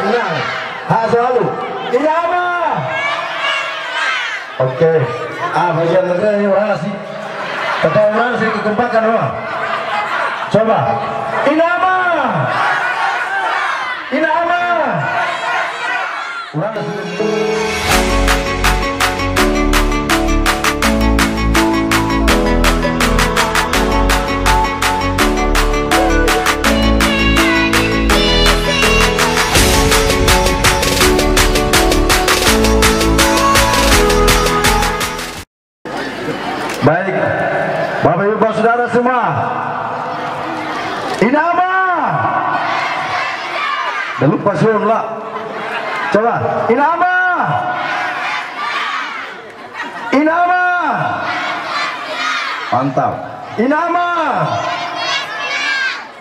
Inang. Hak selalu. Irama. Oke. Bagian negara ini orang sih. Kata orang sih kekempakan orang. Coba. Irama. Irama. Orang sih. Baik, Bapak Ibu Saudara semua, Inama, dah lupa sun lah. Coba, Inama, Inama, mantap, Inama,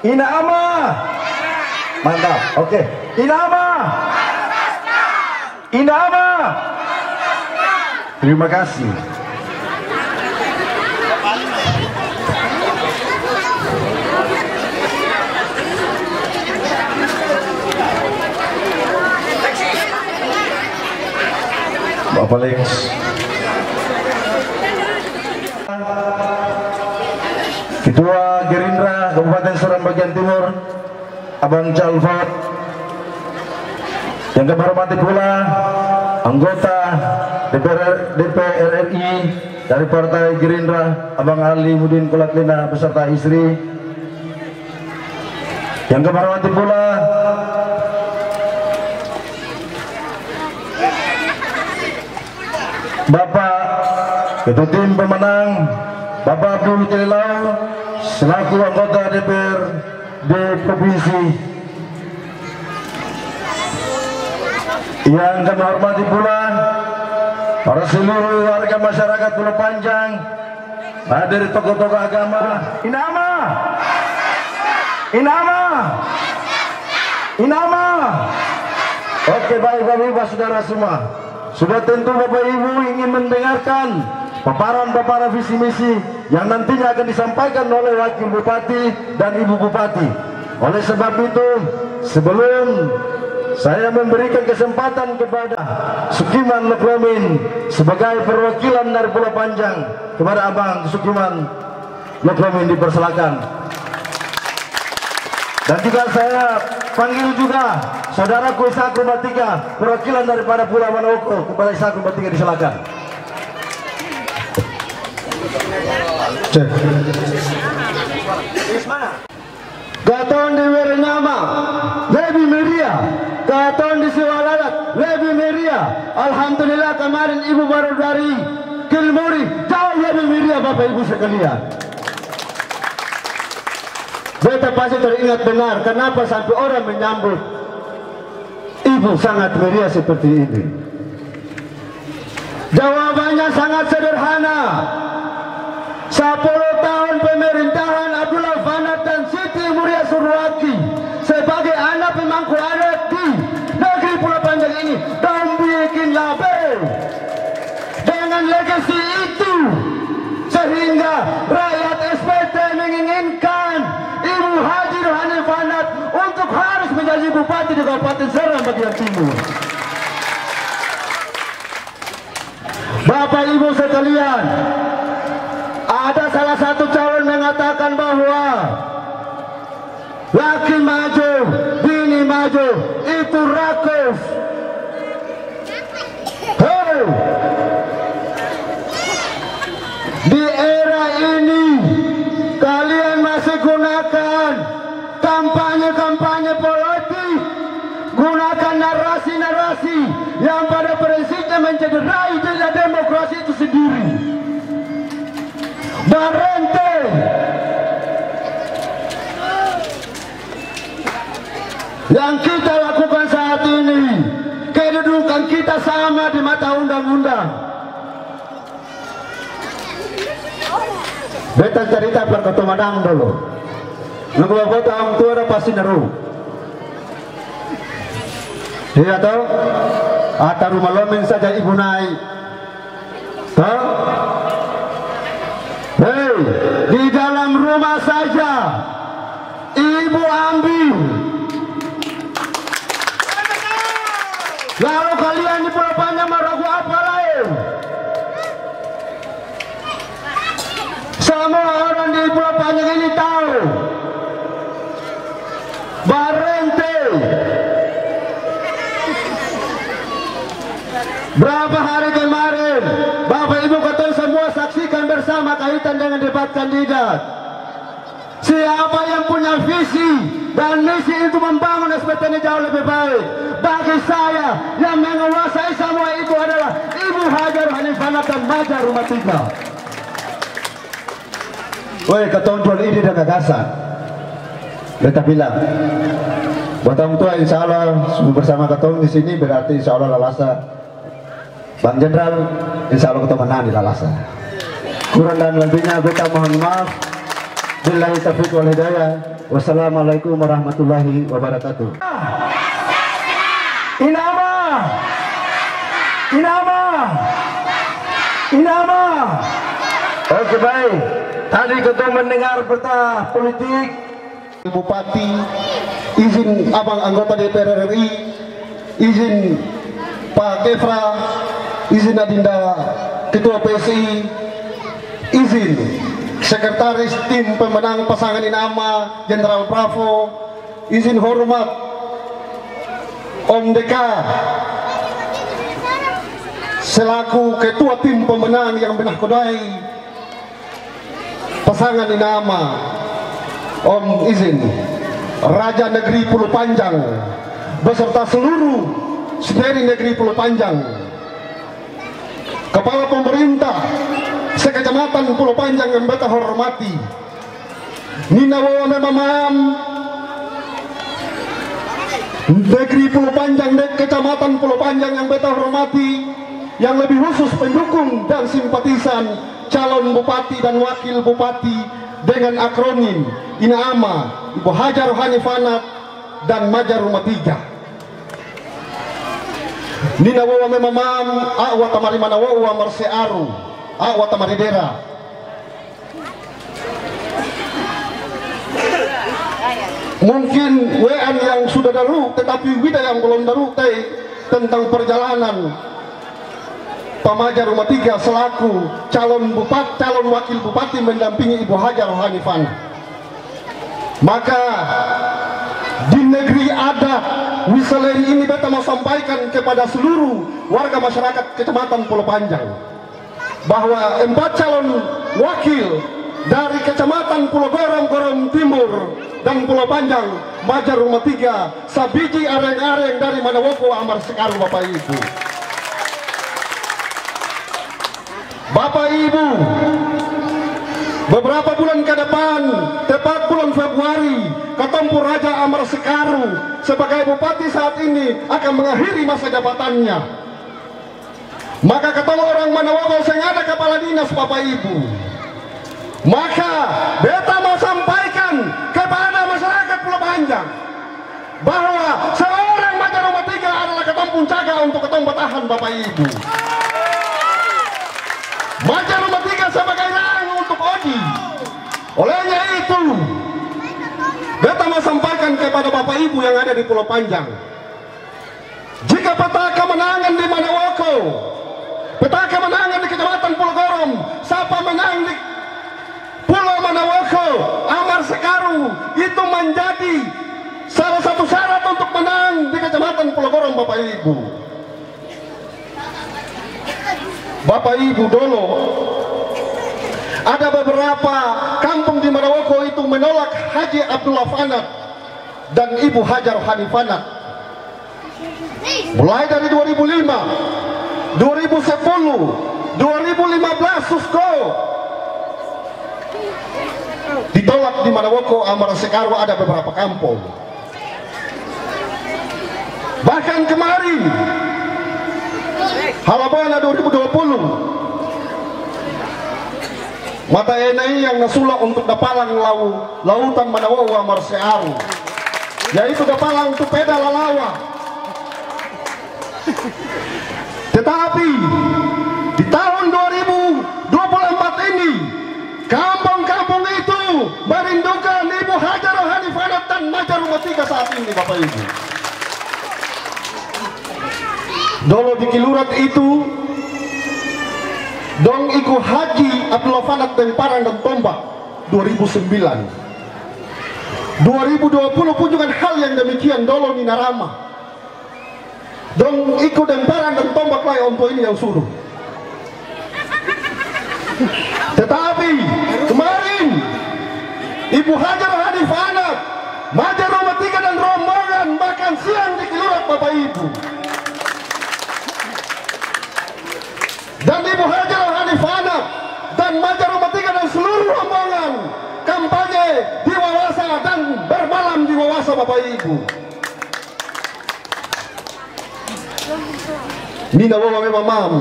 Inama, mantap. Oke, Inama, Inama, terima kasih. Bapak Lex, Ketua Gerindra Kabupaten Seram Bagian Timur, Abang Calvat, yang kami hormati pula anggota DPR RI dari Partai Gerindra, Abang Ali Mudin Kulatlina beserta istri, yang kami hormati pula Bapak Ketua Tim Pemenang Bapak Abdul Jalilau selaku anggota DPR di Provinsi, yang kami hormati pula para seluruh warga masyarakat Pulau Panjang, dari tokoh-tokoh agama. Inama, Inama, Inama. Oke, baik Bapak Ibu Saudara semua. Sudah tentu Bapak Ibu ingin mendengarkan paparan visi misi yang nantinya akan disampaikan oleh Wakil Bupati dan Ibu Bupati. Oleh sebab itu, sebelum saya memberikan kesempatan kepada Sukiman Loklomin sebagai perwakilan dari Pulau Panjang, kepada Abang Sukiman Loklomin dipersilakan. Dan juga saya panggil juga saudaraku Isaku Batiga, perwakilan daripada Pulau Manoko, kepada Isaku Batiga disilakan. Cek. Katon di Wirinama lebih meriah, katon di Siwalalat lebih meriah. Alhamdulillah kemarin ibu baru dari Kilmuri, jauh lebih meriah Bapak Ibu sekalian. Beta pasti teringat benar kenapa sampai orang menyambut ibu sangat meriah seperti ini. Jawabannya sangat sederhana. 10 tahun pemerintahan Abdullah Fanat dan Siti Muria Surwaki sebagai anak pemangku adat di negeri Pulau Panjang ini dan bikin label dengan legasi itu, sehingga rakyat SPT menginginkan Ibu Haji Rohani Fanat untuk harus menjadi bupati di Kabupaten Seram Bagian Timur. Bapak Ibu sekalian, ada salah satu calon mengatakan bahwa laki maju, bini maju, itu rakus. Hey, di era ini kalian masih gunakan kampanye-kampanye politik, gunakan narasi-narasi yang pada prinsipnya mencederai jejak demokrasi itu sendiri. Dan renteng yang kita lakukan saat ini, kedudukan kita sama di mata undang-undang. Beta cerita per Madang dulu. Nunggu foto orang tua ada pasti neru. Iya tahu? Atau rumah lomin saja ibu naik. Tahu? Hei, di dalam rumah saja ibu ambil. Lalu kalian di Pulau Panjang meragu apa lain? Semua orang di Pulau Panjang ini tahu Barente berapa hari kemarin Bapak Ibu kalian semua saksikan bersama kaitan dengan debat kandidat. Siapa yang punya visi dan misi itu membangun SPT ini jauh lebih baik. Bagi saya yang menguasai semua itu adalah Ibu Hajar Hanifah dan Maja Rumah Tiga. Woi, ketonjol ini dan gagasan. Beta bilang, buat orang tua insya Allah bersama ketemu di sini berarti insya Allah lalasa. Bang Jenderal, insya Allah ketemu menang di lalasa. Kurang dan lebihnya beta mohon maaf. Billahi taufiq wal hidayah. Wassalamualaikum warahmatullahi wabarakatuh. Inama, Inama, Inama. Oke baik. Tadi kita mendengar peta politik Bupati, izin abang anggota DPR RI, izin Pak Kefra, izin Adinda Ketua PSI, izin Sekretaris Tim Pemenang Pasangan Inama Jenderal Bravo, izin hormat Om Deka selaku Ketua Tim Pemenang yang menakodai Pasangan Inama, Om izin Raja Negeri Pulau Panjang beserta seluruh Sederi Negeri Pulau Panjang, Kepala Pemerintah Sekecamatan Pulau Panjang yang beta hormati, Nina Wawa Memamam Negeri Pulau Panjang, Kecamatan Pulau Panjang yang beta hormati, yang lebih khusus pendukung dan simpatisan calon bupati dan wakil bupati dengan akronim INAMA, Ibu Hajar Hanifah dan Maja Rumah Tiga. Nina Wawa Memamam Awa Tamarimana Wawa Marsearu Awa Tamaridera. Mungkin WN yang sudah daru tetapi Wida yang belum daru tentang perjalanan Pamaja Rumah Tiga selaku calon bupati, calon wakil bupati mendampingi Ibu Hajar Hanifah. Maka di negeri adat Wiselain ini beta mau sampaikan kepada seluruh warga masyarakat Kecamatan Pulau Panjang bahwa 4 calon wakil dari Kecamatan Pulau Gorong Timur dan Pulau Panjang Maja Rumah Tiga sabiji areng-areng dari Manawoko Amar Sekaru. Bapak Ibu, Bapak Ibu, beberapa bulan ke depan, tepat bulan Februari, Ketompur Raja Amar Sekaru sebagai bupati saat ini akan mengakhiri masa jabatannya. Maka ketemu orang Manawoko yang ada kepala dinas Bapak Ibu. Maka beta mau sampaikan kepada masyarakat Pulau Panjang bahwa seorang Maja Rumah Tiga adalah Ketompur Jaga untuk Ketompur Tahan Bapak Ibu. Maja Rumah Tiga sebagai rang untuk Odi. Olehnya itu, beta mau sampaikan kepada Bapak Ibu yang ada di Pulau Panjang, jika peta kemenangan di Manawoko, peta kemenangan di Kecamatan Pulau Gorong, siapa menang di Pulau Manawoko, Amar Sekaru, itu menjadi salah satu syarat untuk menang di Kecamatan Pulau Gorong. Bapak Ibu, Bapak Ibu, dulu ada beberapa kampung di Manawoko itu menolak Haji Abdullah Fanat dan Ibu Hajar Hanifah. Mulai dari 2005, 2010, 2015 Susko ditolak di Manawoko Amar Sekaru, ada beberapa kampung. Bahkan kemarin Halabana 2020 mata enai yang nasulah untuk dapalang lautan Manawoko Amar Sekaru, yaitu dapalang Tupeda Lalawa. Tetapi di tahun 2024 ini kampung-kampung itu merindukan Ibu Hajar Hanifah dan Maja Rumah Tiga saat ini Bapak Ibu. Dolo di Kilurat itu dong iku Haji Abdullah Fanat dan Parang dan Tombak 2009. 2020 pun juga hal yang demikian dolo di Narama. Dong iku dan Parang dan Tombak lah untuk ini yang suruh. Tetapi kemarin Ibu Hajar Hanif Anak, Maja Rumah 3 dan rombongan makan siang di Kilurat Bapak Ibu. Dan Ibu Hajar Hanif Anak dan Maja Rumah 3 dan seluruh rombongan kampanye di Wawasa dan bermalam di Wawasa Bapak Ibu. Nina wawa memang mam.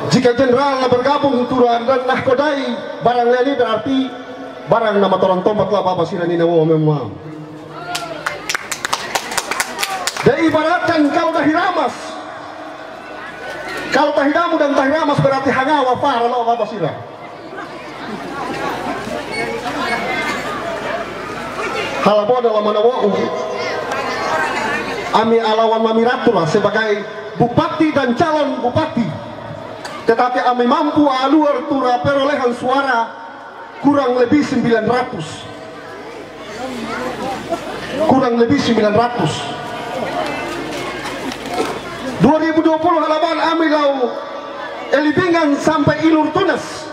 Jika jenderal bergabung turun dan nahkodai barang ini berarti barang nama Toron Tombak lah Bapak Sira Nina wawa memang. Dan ibaratkan kalau dah hiramas, kalau tahidamu dan tahiramas berarti hangawa farah lo Bapak Sira. Halabo dalam manawau Ami Alawan Mamiratullah sebagai bupati dan calon bupati, tetapi Ami mampu aluar tura perolehan suara kurang lebih 900. 2020 halaman Ami lau Elibingan sampai Ilur Tunas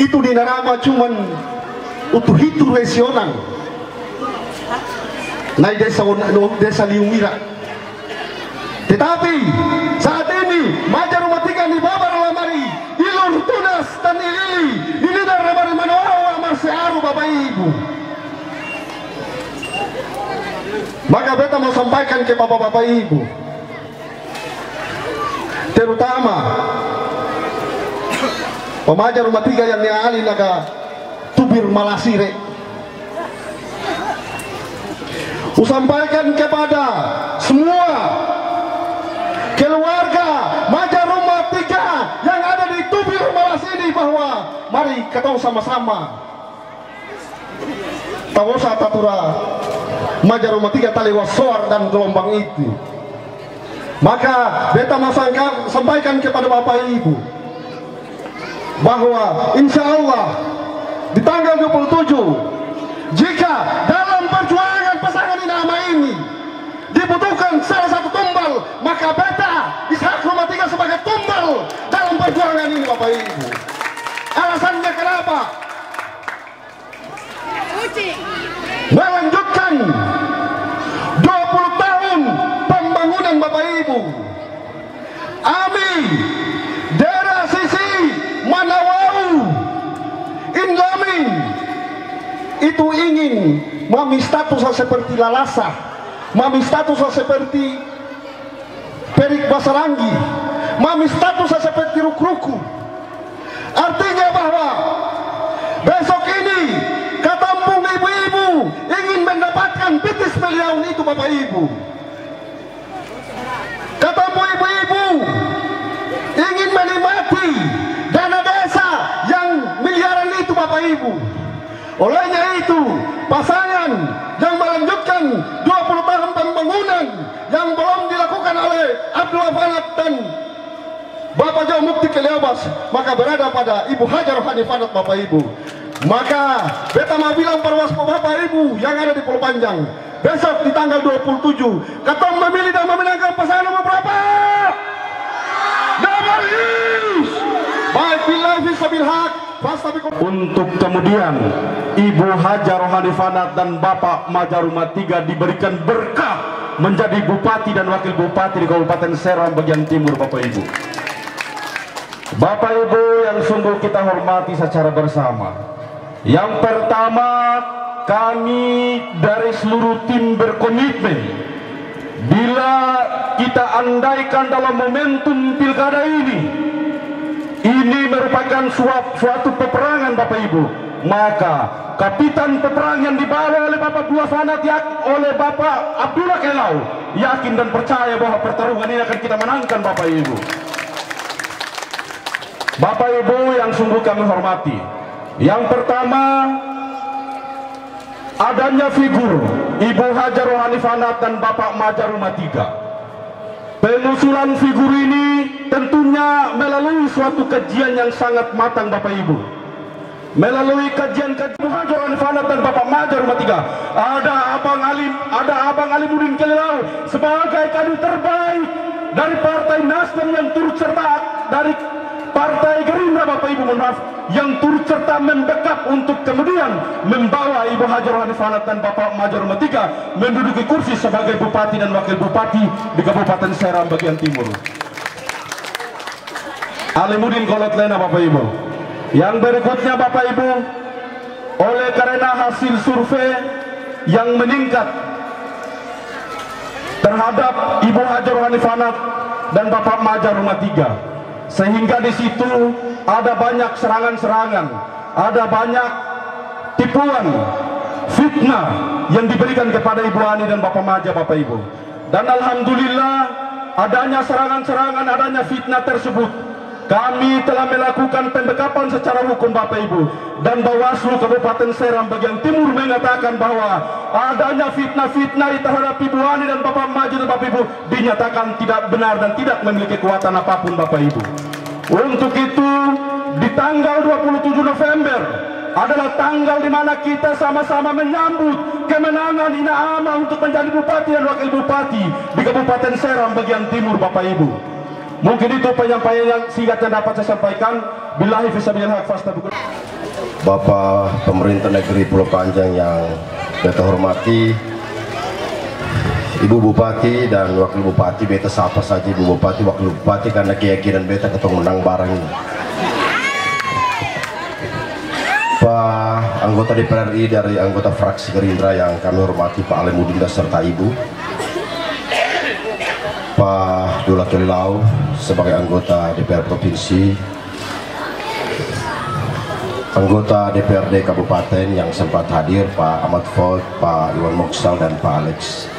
itu di Narama cuman utuh hitu resionang naik desa Liumira. Tetapi saat ini Maja Rumah 3 di Babar Lamari, Ilur Tunas dan Ilili ini dari Lamari Manawawa masih aru Bapak Ibu. Maka beta mau sampaikan ke Bapak-Bapak Ibu, terutama pemaja Rumah 3 yang niali naga Tubir Malasire, usampaikan kepada semua keluarga Maja Rumah 3 yang ada di Tubir Malasini bahwa mari kita sama-sama tawosa tatura Maja Rumah 3 tali wasor dan gelombang itu. Maka beta sampaikan kepada Bapak Ibu bahwa insya Allah di tanggal 27 jika dalam perjuangan pasangan nama ini dibutuhkan salah satu tumbal, maka beta Ishak Rumah 3 sebagai tumbal dalam perjuangan ini Bapak Ibu. Alasannya kenapa? Melanjutkan 20 tahun pembangunan Bapak Ibu. Ami daerah sisi Manawau Inlamin itu ingin mami status seperti Lalasa, mami status seperti Perik Basaranggi, mami status seperti Rukruku. Artinya bahwa besok ini katampung ibu-ibu ingin mendapatkan pitis miliaun itu Bapak Ibu. Katampung ibu-ibu ingin menikmati dana desa yang miliaran itu Bapak Ibu. Olehnya itu pasangan yang melanjutkan 20 tahun pembangunan yang belum dilakukan oleh Abdullah Fanat dan Bapak Jawa Mukti Keliabas, maka berada pada Ibu Hajar Hanif Anak Bapak Ibu. Maka beta mau bilang para Bapak Ibu yang ada di Pulau Panjang, besok di tanggal 27 kata memilih dan memenangkan pasangan nomor berapa? Nomor is. Baik billahi fissabil haq. Untuk kemudian Ibu Hajar Hanif Anak dan Bapak Maja Rumah 3 diberikan berkah menjadi bupati dan wakil bupati di Kabupaten Serang bagian timur Bapak Ibu. Bapak Ibu yang sungguh kita hormati secara bersama. Yang pertama, kami dari seluruh tim berkomitmen bila kita andaikan dalam momentum pilkada ini merupakan suatu peperangan Bapak Ibu, maka kapitan peperang yang dibawa oleh Bapak Abdullah Fanat oleh Bapak Abdullah Kelau yakin dan percaya bahwa pertarungan ini akan kita menangkan Bapak Ibu. Bapak Ibu yang sungguh kami hormati, yang pertama adanya figur Ibu Hajar Hanif Anak dan Bapak Maja Rumah 3. Pengusulan figur ini tentunya melalui suatu kajian yang sangat matang Bapak Ibu. Melalui kajian Muhajar Hanifanat dan Bapak Majar Rumah Tiga, ada Abang Alimuddin Kelilau sebagai kader terbaik dari Partai Nasdem yang turut serta dari Partai Gerindra Bapak Ibu, mohon maaf, yang turut serta mendekap untuk kemudian membawa Ibu Hajar Hanifanat dan Bapak Majar Rumah Tiga menduduki kursi sebagai Bupati dan Wakil Bupati di Kabupaten Seram bagian timur. Alimuddin Kolot Lena Bapak Ibu. Yang berikutnya Bapak Ibu, oleh karena hasil survei yang meningkat terhadap Ibu Hajar Hanifanat dan Bapak Majar Rumah Tiga, sehingga di situ ada banyak serangan-serangan, ada banyak tipuan, fitnah yang diberikan kepada Ibu Ani dan Bapak Majar Bapak Ibu. Dan alhamdulillah adanya serangan-serangan, adanya fitnah tersebut, kami telah melakukan pendekapan secara hukum Bapak Ibu, dan Bawaslu Kabupaten Seram bagian timur mengatakan bahwa adanya fitnah-fitnah terhadap Ibu Ani dan Bapak Maju dan Bapak Ibu dinyatakan tidak benar dan tidak memiliki kekuatan apapun Bapak Ibu. Untuk itu di tanggal 27 November adalah tanggal di mana kita sama-sama menyambut kemenangan Ina Ama untuk menjadi Bupati dan Wakil Bupati di Kabupaten Seram bagian timur Bapak Ibu. Mungkin itu penyampaian yang singkat yang dapat saya sampaikan. Billahi fisabilillah fastabikul. Bapak Pemerintah Negeri Pulau Panjang yang beta hormati, Ibu Bupati dan Wakil Bupati, beta sapa saja Ibu Bupati, Wakil Bupati karena keyakinan beta ketong menang barang ini. Pak anggota DPR RI dari anggota fraksi Gerindra yang kami hormati, Pak Alimuddin serta Ibu, Pak Abdullah Kelilau sebagai anggota DPR Provinsi, anggota DPRD Kabupaten yang sempat hadir, Pak Ahmad Ford, Pak Iwan Moksal dan Pak Alex.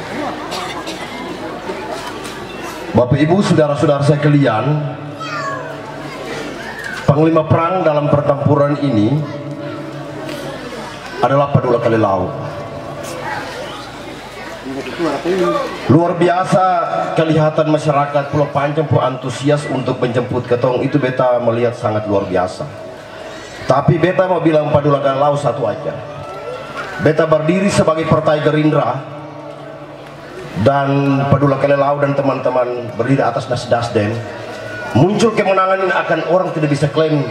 Bapak Ibu, saudara-saudara sekalian, panglima perang dalam pertempuran ini adalah Pak Abdullah Kelilau. Luar biasa kelihatan masyarakat Pulau Panjang antusias untuk menjemput ketong, itu beta melihat sangat luar biasa. Tapi beta mau bilang Pak Abdullah Kelilau satu aja, beta berdiri sebagai Partai Gerindra dan Pak Abdullah Kelilau dan teman-teman berdiri atas Nasdem. Muncul kemenangan ini akan orang tidak bisa klaim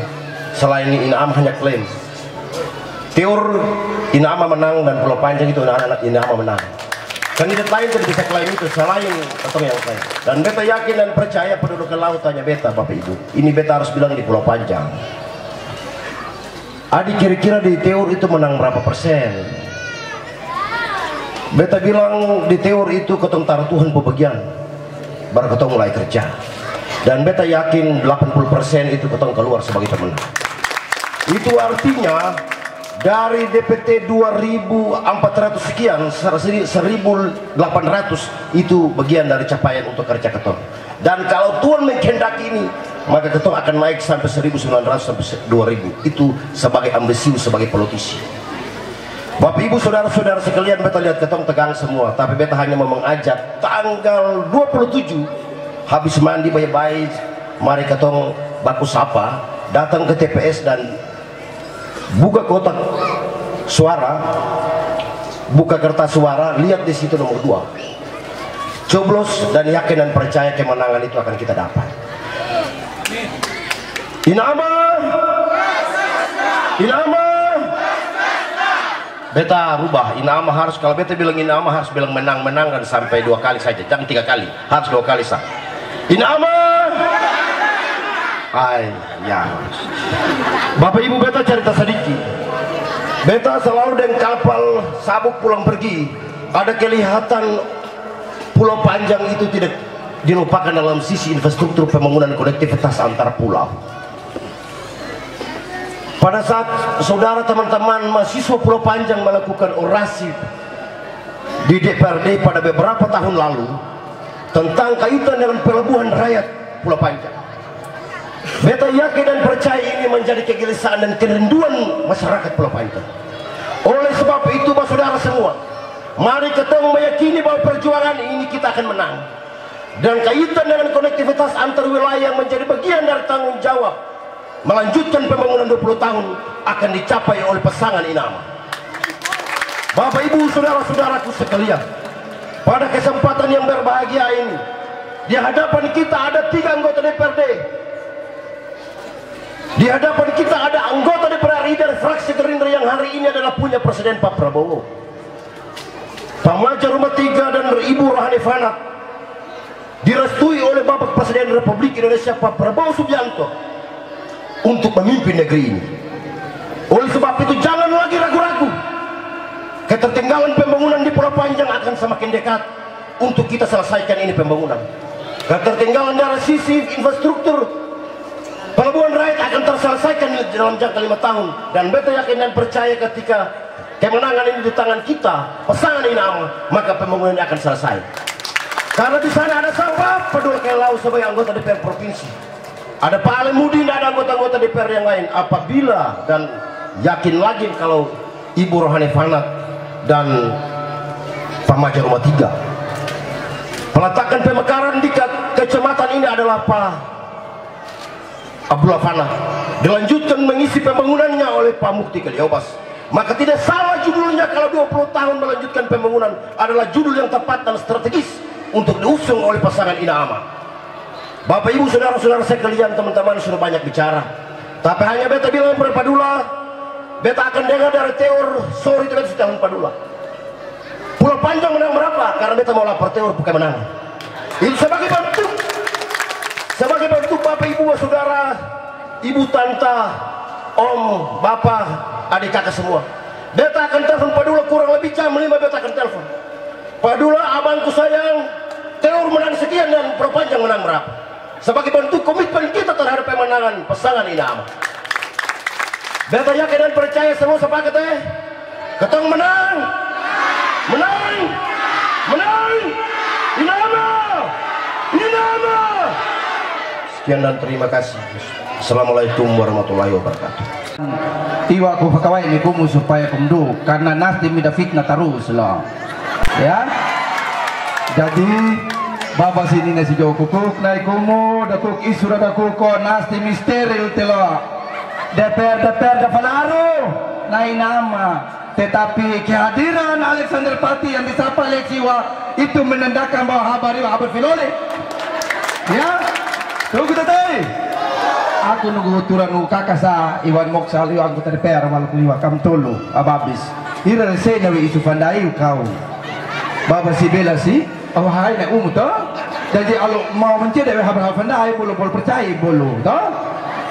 selain Ina Ama hanya klaim. Teor Ina Ama menang dan Pulau Panjang itu anak-anak Ina Ama menang. Kandidat lain tidak bisa klaim itu selain ketong yang klaim. Dan beta yakin dan percaya Pak Abdullah Kelilau tanya beta, Bapak Ibu, ini beta harus bilang di Pulau Panjang. Adik kira-kira di teor itu menang berapa persen? Beta bilang di teor itu ketong taruh Tuhan pembagian, baru ketong mulai kerja. Dan beta yakin 80% itu ketong keluar sebagai pemenang. Itu artinya dari DPT 2.400 sekian, 1.800 itu bagian dari capaian untuk kerja ketong. Dan kalau Tuhan menghendaki ini, maka ketong akan naik sampai 1.900 sampai 2.000. Itu sebagai ambisius, sebagai politisi. Bapak Ibu saudara-saudara sekalian, beta lihat ketong tegang semua, tapi beta hanya mau mengajak tanggal 27 habis mandi baik-baik, mari ketong baku sapa, datang ke TPS dan buka kotak suara, buka kertas suara, lihat di situ nomor 2, coblos dan yakin dan percaya kemenangan itu akan kita dapat. Ina Ama, Ina Ama. Beta rubah, Ina Ama harus, kalau beta bilang Ina Ama harus bilang menang-menang dan sampai 2 kali saja, jangan 3 kali, harus 2 kali sah. Ina Ama. Ay, ya. Bapak Ibu, beta cerita sedikit. Beta selalu dengan kapal sabuk pulang pergi, ada kelihatan Pulau Panjang itu tidak dilupakan dalam sisi infrastruktur pembangunan konektivitas antar pulau. Pada saat saudara teman-teman mahasiswa Pulau Panjang melakukan orasi di DPRD pada beberapa tahun lalu tentang kaitan dengan pelabuhan rakyat Pulau Panjang, beta yakin dan percaya ini menjadi kegelisahan dan kerinduan masyarakat Pulau Panjang. Oleh sebab itu, saudara semua, mari ketong meyakini bahwa perjuangan ini kita akan menang. dan kaitan dengan konektivitas antar wilayah yang menjadi bagian dari tanggung jawab melanjutkan pembangunan 20 tahun akan dicapai oleh pasangan Inama. Bapak Ibu saudara-saudaraku sekalian, pada kesempatan yang berbahagia ini di hadapan kita ada 3 anggota DPRD, di hadapan kita ada anggota DPR RI dari fraksi Gerindra yang hari ini adalah punya Presiden Pak Prabowo, Pak Majaruma III dan Ibu Rohani Fanat, direstui oleh Bapak Presiden Republik Indonesia Pak Prabowo Subianto untuk memimpin negeri ini. Oleh sebab itu jangan lagi ragu-ragu, ketertinggalan pembangunan di Pulau Panjang akan semakin dekat untuk kita selesaikan ini pembangunan. Ketertinggalan dari sisi infrastruktur pelabuhan rakyat akan terselesaikan dalam jangka 5 tahun, dan beta yakin dan percaya ketika kemenangan ini di tangan kita pasangan Inama, maka pembangunan ini akan selesai. Karena di sana ada Pak Padula Kelau sebagai anggota DPR provinsi, ada Pak Alemudin, ada anggota-anggota DPR yang lain. Apabila dan yakin lagi kalau Ibu Rohani Fanat dan Pak Majaruma III, peletakan pemekaran di kecamatan ini adalah Pak Abdullah Fanat, dilanjutkan mengisi pembangunannya oleh Pak Mukti Kaliobas. Maka tidak salah judulnya kalau 20 tahun melanjutkan pembangunan adalah judul yang tepat dan strategis untuk diusung oleh pasangan Inama. Bapak Ibu saudara-saudara sekalian, teman-teman sudah banyak bicara, tapi hanya beta bilang kepada Padula, beta akan dengar dari teor sorry itu tahun Padula. Pulau Panjang menang berapa? Karena beta mau lapor teor bukan menang. Itu sebagai bentuk Bapak Ibu saudara, Ibu Tanta, Om, Bapak, adik kakak semua. Beta akan telepon Padula kurang lebih jam 5, beta akan telepon Padula, abangku sayang, teor menang sekian dan Pulau Panjang menang berapa? Sebagai bentuk komitmen kita terhadap pemenangan pasangan Inama. Beta yakin dan percaya semua sepakat ketong menang, menang, menang, Inama, Inama. Sekian dan terima kasih. Assalamualaikum warahmatullahi wabarakatuh. Iwa ku pakawai ni kumu supaya kumdu karena nasib mida fitnah terus lah. Ya. Jadi baba sini nasi jauh kukuk naik kumu dakuk isura dakuk ko nasib misteril telo. DPR Davalaru naik nama, tetapi kehadiran Alexander Pati yang disapa Lexiwa itu menandakan bahwa habar filole. Ya. Tunggu tadi. Aku nunggu turan nunggu kakak sa Iwan Moksal Iwan anggota DPR malu liwa kam tolu ababis. Ira rese nawi isu pandai kau. Baba si bela si awahai na umuto. Jadi kalau mau mencari habar pandai bolu percaya bolu, toh?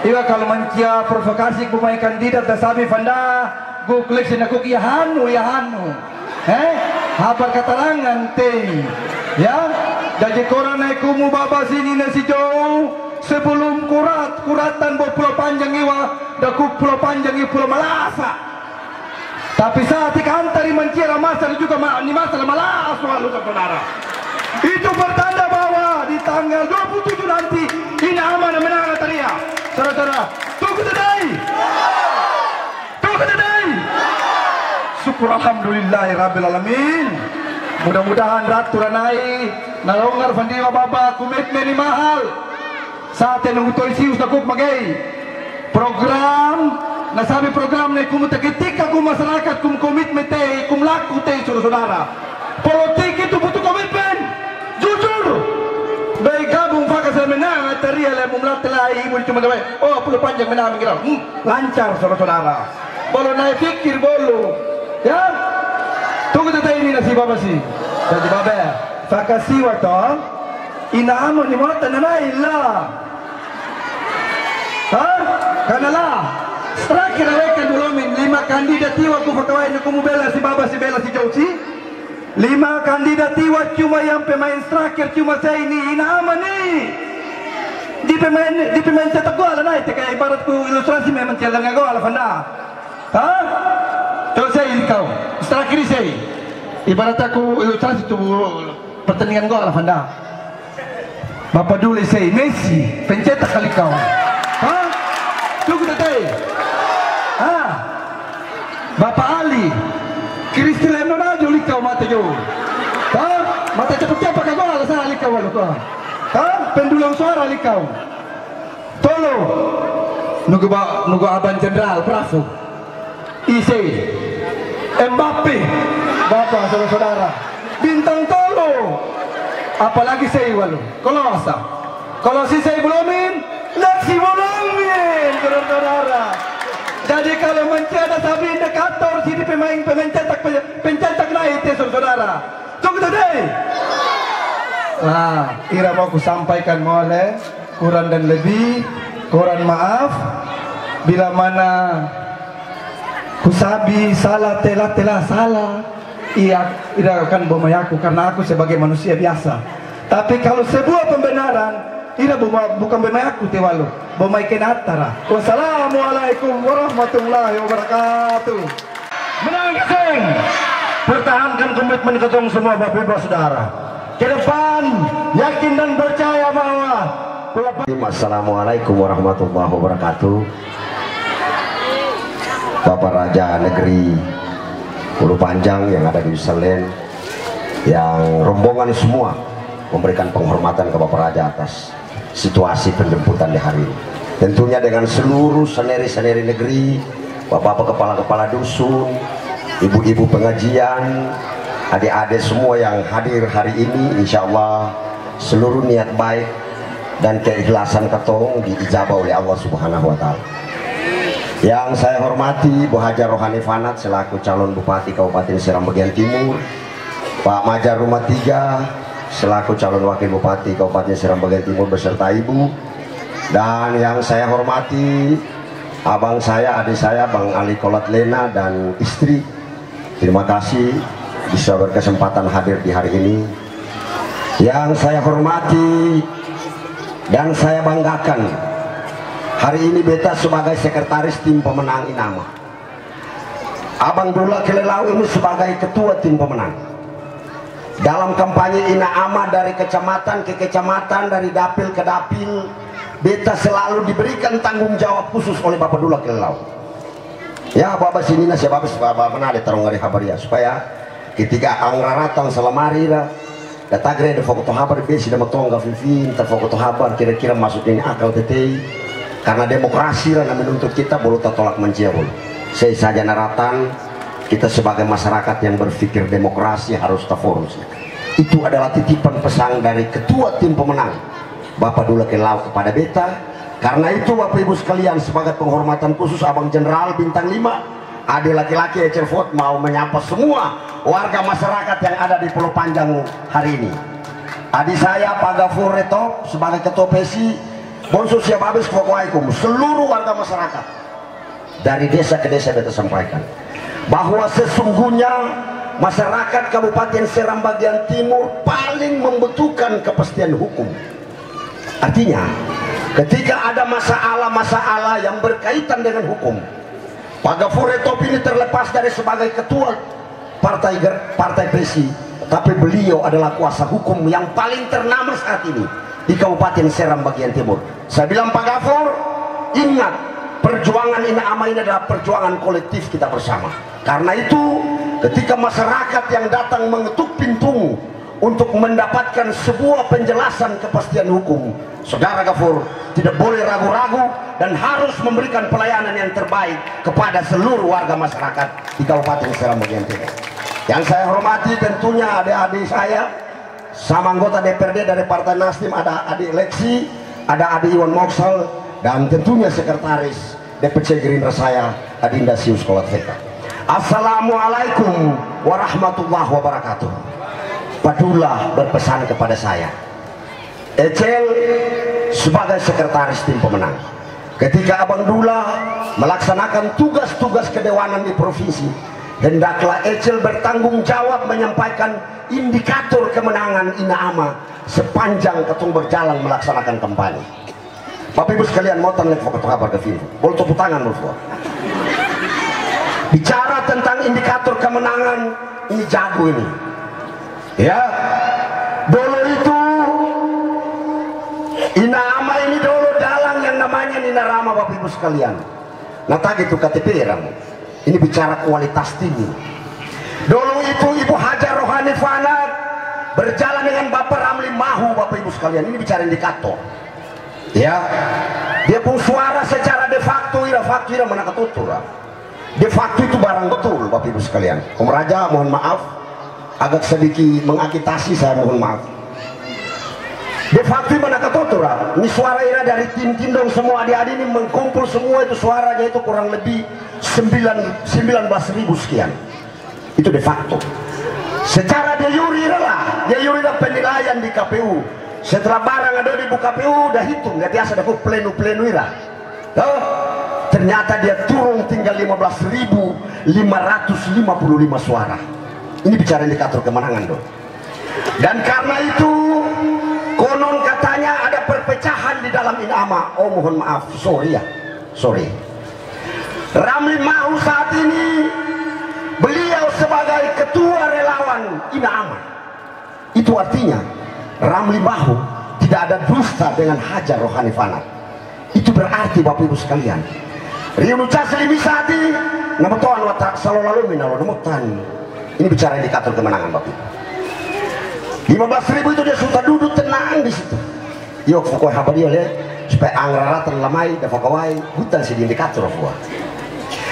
Iwa kalau mencia provokasi pemain kandidat dasabi fanda go collection aku yahanu. Habar katarangan te. Ya. Jadi korang naik kumu baba sini nasi jauh sebelum kuratan buat Pulau Panjang iwa dakuk Pulau Panjang iwa Pulau Malasa. Tapi saat ikantari mencira masalah juga ni masalah Malasa lalu saudara. Itu bertanda bahwa di tanggal 27 nanti ini aman menang Taria. Saudara, tunggu tadi. Syukur alhamdulillahirabbil alamin. Mudah-mudahan ratu ranai nalongar fandiwa baba komitmen ni mahal. Saat yang utolisi ustakuk magai program nasabi program ni ketika kum masyarakat kum komitmen te kum laku te saudara. Politik itu butuh komitmen jujur. Baik gabung fakas menang Taria le mumlat lai ibu cuma gawe oh Pulau Panjang menang kira lancar saudara. Bolo naik fikir bolo ya. Tunggu tadi ini nasi baba sih. Jadi baba fakasi waktu inaamo ni mo tananay lah. Karena lah terakhir mereka dulu 5 kandidat tiwa ku pakawai na kumubela si baba si bela si Jauci 5 kandidat tiwa cuma yang pemain terakhir cuma saya ini inaama nih di pemain cetak gol lah naik kayak ibarat ku ilustrasi memang jalan gol lah fanda. Coba saya ini kau terakhir saya ibarat aku ilustrasi tu pertandingan gol lah fanda. Bapak dulu saya Messi pencetak kali kau. Tunggu tadi. Bapak Ali Cristiano Ronaldo likau mata jo. Mata cepat pakai gol lah sana likau lu. apa? Kan pendulang suara li kau. Tolo. Nunggu Abang Jenderal Bravo. Ise. Mbappe. Bapak saudara-saudara. Bintang Tolo. Apalagi saya walu. Kalau asa. Kalau si saya belumin, nasi belumin, saudara-saudara. Jadi kalau mencari sabi indikator sini pemain pencetak naik ya saudara. Tunggu tadi. Nah, ira mau ku sampaikan boleh kurang dan lebih, kurang maaf bila mana ku sabi salah telah salah. Iya, ira akan bomayaku karena aku sebagai manusia biasa. Tapi kalau sebuah pembenaran, ira bukan bomayaku tewalu, bomai kenatara. Wassalamualaikum warahmatullahi wabarakatuh. Menang Ketong, pertahankan komitmen Ketong semua Bapak Ibu Saudara. Ke depan yakin dan percaya bahwa Assalamualaikum warahmatullahi wabarakatuh. Bapak Raja Negeri Ulu Panjang yang ada di Selen, yang rombongan semua memberikan penghormatan ke Bapak Raja atas situasi penjemputan di hari ini. Tentunya dengan seluruh seneri-seneri negeri, bapak-bapak kepala-kepala dusun, ibu-ibu pengajian, adik-adik semua yang hadir hari ini, insya Allah seluruh niat baik dan keikhlasan Ketong diijabah oleh Allah Subhanahu wa Ta'ala. Yang saya hormati Bu Hajar Rohani Fanat selaku calon Bupati Kabupaten Seram Bagian Timur, Pak Majar Rumah 3 selaku calon Wakil Bupati Kabupaten Seram Bagian Timur beserta Ibu, dan yang saya hormati abang saya, adik saya Bang Ali Kolat Lena dan istri. Terima kasih bisa berkesempatan hadir di hari ini. Yang saya hormati dan saya banggakan, hari ini beta sebagai sekretaris tim pemenang Inama, Abang Dula Kelelau ini sebagai ketua tim pemenang. Dalam kampanye Inama dari kecamatan ke kecamatan, dari dapil ke dapil, beta selalu diberikan tanggung jawab khusus oleh Bapak Dula Kelelau. Ya Bapak sini nasi Bapak mana ada tarung ngari kabar ya, supaya ketika angraratan selamari dah datagre ada foto habar besi dah matongga vivin ta foto habar kira-kira masuk ini akal tetei. Karena demokrasi yang menuntut kita boleh tolak menjauh. Saya saja naratan, kita sebagai masyarakat yang berpikir demokrasi harus taforus. Itu adalah titipan pesan dari ketua tim pemenang Bapak Dula Kelelau kepada beta. Karena itu Bapak Ibu sekalian, sebagai penghormatan khusus Abang Jenderal Bintang 5, adik laki-laki Ecerfot mau menyapa semua warga masyarakat yang ada di Pulau Panjang hari ini. Adik saya Pak Gafur Reto sebagai ketua PSI, bonsu siap habis pokoknya seluruh warga masyarakat dari desa ke desa beta sampaikan bahwa sesungguhnya masyarakat Kabupaten Seram Bagian Timur paling membutuhkan kepastian hukum. Artinya ketika ada masalah-masalah yang berkaitan dengan hukum, Pak Gafur Retop ini terlepas dari sebagai ketua partai PSI, tapi beliau adalah kuasa hukum yang paling ternama saat ini di Kabupaten Seram Bagian Timur. Saya bilang Pak Gafur, ingat perjuangan Inama ini adalah perjuangan kolektif kita bersama. Karena itu ketika masyarakat yang datang mengetuk pintumu untuk mendapatkan sebuah penjelasan kepastian hukum, Saudara Gafur tidak boleh ragu-ragu dan harus memberikan pelayanan yang terbaik kepada seluruh warga masyarakat di Kabupaten Seram Bagian Timur. Yang saya hormati tentunya adik-adik saya sama anggota DPRD dari Partai Nasdem, ada adik Lexi, ada adik Iwan Moksal, dan tentunya sekretaris DPC Gerindra saya Adinda Sius Kolat Veka. Assalamualaikum warahmatullahi wabarakatuh. Pak Dula berpesan kepada saya, Ecel sebagai sekretaris tim pemenang, ketika Abang Dula melaksanakan tugas-tugas kedewanan di provinsi, hendaklah Ecel bertanggung jawab menyampaikan indikator kemenangan Inama sepanjang Ketong berjalan melaksanakan kampanye. Bapak Ibu sekalian, mau tanya foto kabar ke film, boleh tepuk tangan dulu. Bicara tentang indikator kemenangan, ini jago ini. Ya, dulu itu Inama ini dulu dalang yang namanya Nina Rama Bapak Ibu sekalian. Nah tadi itu KTP orang. Ini bicara kualitas tinggi. Dulu itu Ibu Hajar Rohani Fanat berjalan dengan Bapak Ramli Mahu. Bapak Ibu sekalian, ini bicara indikator ya. Dia pun suara secara de facto ira mana ketutur. De facto itu barang betul Bapak Ibu sekalian. Om Raja mohon maaf, agak sedikit mengagitasi, saya mohon maaf. De facto mana ketutur. Ini suara ira dari tim dong, semua adik-adik ini mengkumpul semua, itu suaranya itu kurang lebih 19.000 sekian. Itu de facto. Secara de jure lah, de jure penilaian di KPU. Setelah barang ada di KPU udah hitung, nggak biasa ada pleno ira. Ternyata dia turun tinggal 15.555 suara. Ini bicara indikator kemenangan dong. Dan karena itu konon katanya ada perpecahan di dalam Inama. Oh mohon maaf, sorry. Ramli Mahu saat ini beliau sebagai ketua relawan Inama. Itu artinya Ramli Mahu tidak ada dusta dengan Hajar Rohani Fanat. Itu berarti Bapak Ibu sekalian, Riunu Casli Misati nama Tuhan watak selalu minalo nemutan. Ini bicara indikator kemenangan Bapak Ibu. 15.000 itu dia sudah duduk tenang di situ. Yuk pokok apa dia le supaya angrara terlamai dan pokoknya hutan si indikator buat.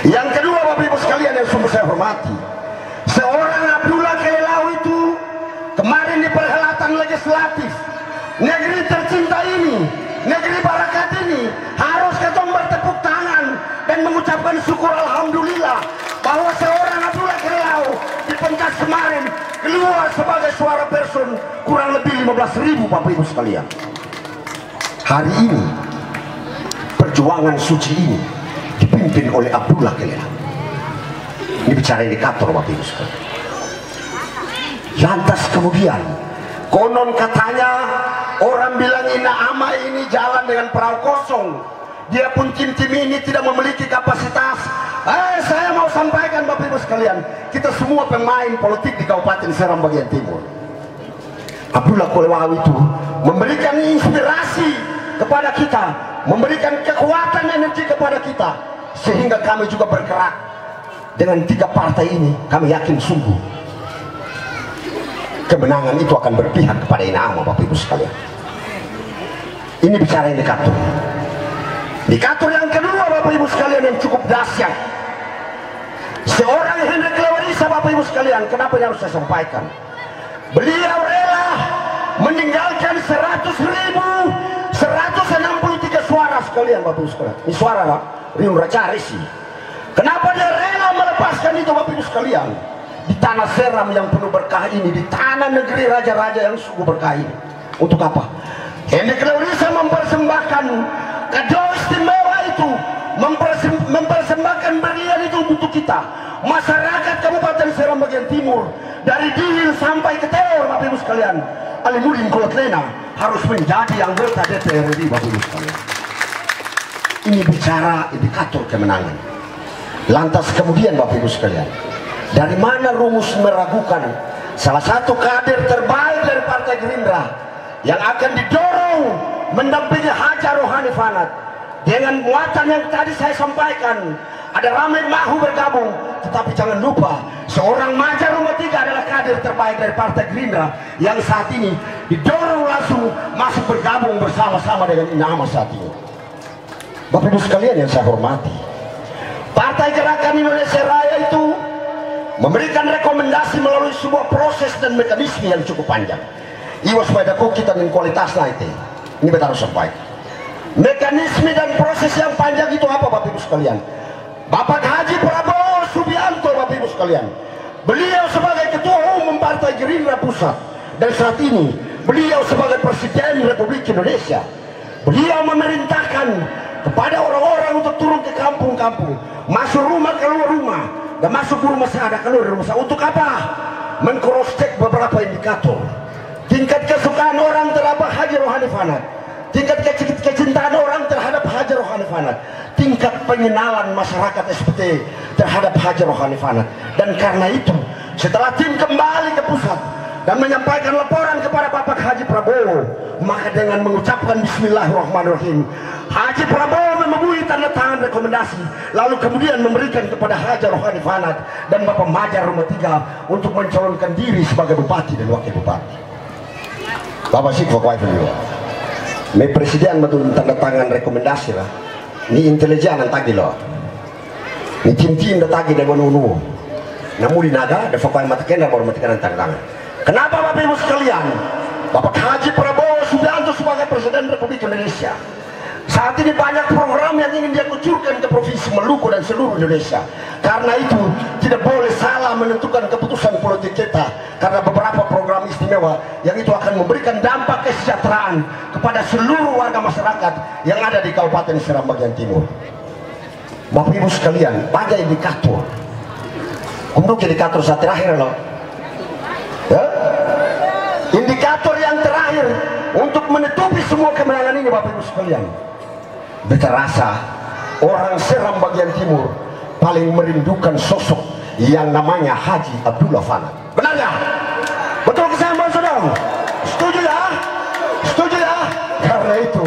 Yang kedua Bapak Ibu sekalian yang sungguh saya hormati, seorang Abdullah Kelelau itu kemarin di perhelatan legislatif negeri tercinta ini, negeri barakat ini, harus ketong bertepuk tangan dan mengucapkan syukur alhamdulillah bahwa seorang Abdullah Kelelau di pentas kemarin keluar sebagai suara person kurang lebih 15.000 Bapak Ibu sekalian. Hari ini perjuangan suci ini dipimpin oleh Abdullah Kelelau. Ini bicara indikator Bapak Ibu sekalian. Lantas kemudian konon katanya orang bilang Inama ini jalan dengan perahu kosong. Dia pun tim ini tidak memiliki kapasitas. Saya mau sampaikan Bapak Ibu sekalian, kita semua pemain politik di Kabupaten Seram bagian timur. Abdullah Kelelau itu memberikan inspirasi kepada kita, memberikan kekuatan energi kepada kita, sehingga kami juga bergerak dengan 3 partai ini. Kami yakin sungguh kemenangan itu akan berpihak kepada Inama Bapak Ibu sekalian. Ini bicara indikator. Indikator yang kedua Bapak Ibu sekalian yang cukup dahsyat, seorang Hendrik Lewarisa Bapak Ibu sekalian. Kenapa yang harus saya sampaikan? Beliau rela meninggalkan 100.163 suara sekalian Bapak Ibu sekalian. Ini suara Pak Riun Racarisi. Kenapa dia rela melepaskan itu Bapak Ibu sekalian? Di tanah Seram yang penuh berkah ini, di tanah negeri raja-raja yang sungguh berkah ini. Untuk apa? Hendrik Lewarisa mempersembahkan kado istimewa itu, mempersembahkan berlian itu untuk kita masyarakat Kabupaten Seram bagian timur, dari Dihil sampai ke Teor Bapak Ibu sekalian. Alimuddin Kolotlena harus menjadi anggota DPRD Bapak Ibu sekalian. Ini bicara indikator kemenangan. Lantas kemudian Bapak Ibu sekalian, dari mana rumus meragukan salah satu kader terbaik dari Partai Gerindra yang akan didorong mendampingi Hajar Rohani Fanat dengan muatan yang tadi saya sampaikan? Ada Ramli Mahu bergabung, tetapi jangan lupa seorang Majar Rumah 3 adalah kader terbaik dari Partai Gerindra yang saat ini didorong langsung masuk bergabung bersama-sama dengan Inama saat ini. Bapak Ibu sekalian yang saya hormati, Partai Gerakan Indonesia Raya itu memberikan rekomendasi melalui sebuah proses dan mekanisme yang cukup panjang. Iwas pada kita dengan kualitas itu. Ini betul harus sampaikan. Mekanisme dan proses yang panjang itu apa Bapak Ibu sekalian? Bapak Haji Prabowo Subianto Bapak Ibu sekalian, beliau sebagai Ketua Umum Partai Gerindra Pusat, dan saat ini beliau sebagai Presiden Republik Indonesia, beliau memerintahkan kepada orang-orang untuk turun ke kampung-kampung, masuk rumah keluar rumah, dan masuk rumah saya keluar rumah saya. Untuk apa? Men-cross-check beberapa indikator. Tingkat kesukaan orang terhadap Hajar Rohani Fanat, tingkat kecintaan orang terhadap Hajar Rohani Fanat, tingkat pengenalan masyarakat SPT terhadap Hajar Rohani Fanat. Dan karena itu setelah tim kembali ke pusat dan menyampaikan laporan kepada Bapak Haji Prabowo, maka dengan mengucapkan Bismillahirrahmanirrahim, Haji Prabowo memenuhi tanda tangan rekomendasi, lalu kemudian memberikan kepada Hajar Rohani Fanat dan Bapak Majar Rumah 3 untuk mencalonkan diri sebagai bupati dan wakil bupati. Bapak sih kok wifi juga. Me presiden betul tanda tangan rekomendasi lah. Ni intelijen tagi loh. Ni tim datagi dari nunu. Namun di naga ada fokai matikan baru matikan tanda tangan. Kenapa Bapak Ibu sekalian? Bapak Haji Prabowo Subianto sebagai Presiden Republik Indonesia. Saat ini banyak program yang ingin dia kucurkan ke Provinsi Maluku dan seluruh Indonesia. Karena itu tidak boleh salah menentukan keputusan politik kita. Karena beberapa program istimewa yang itu akan memberikan dampak kesejahteraan kepada seluruh warga masyarakat yang ada di Kabupaten Seram bagian timur. Bapak Ibu sekalian, banyak indikator. Untuk indikator saat terakhir loh. Ya? Indikator yang terakhir untuk menutupi semua kemenangan ini Bapak Ibu sekalian. Beta rasa orang Seram bagian timur paling merindukan sosok yang namanya Haji Abdullah Fanat. Benar ya? Betul ke saya saudara? Setuju ya? Setuju ya? Karena itu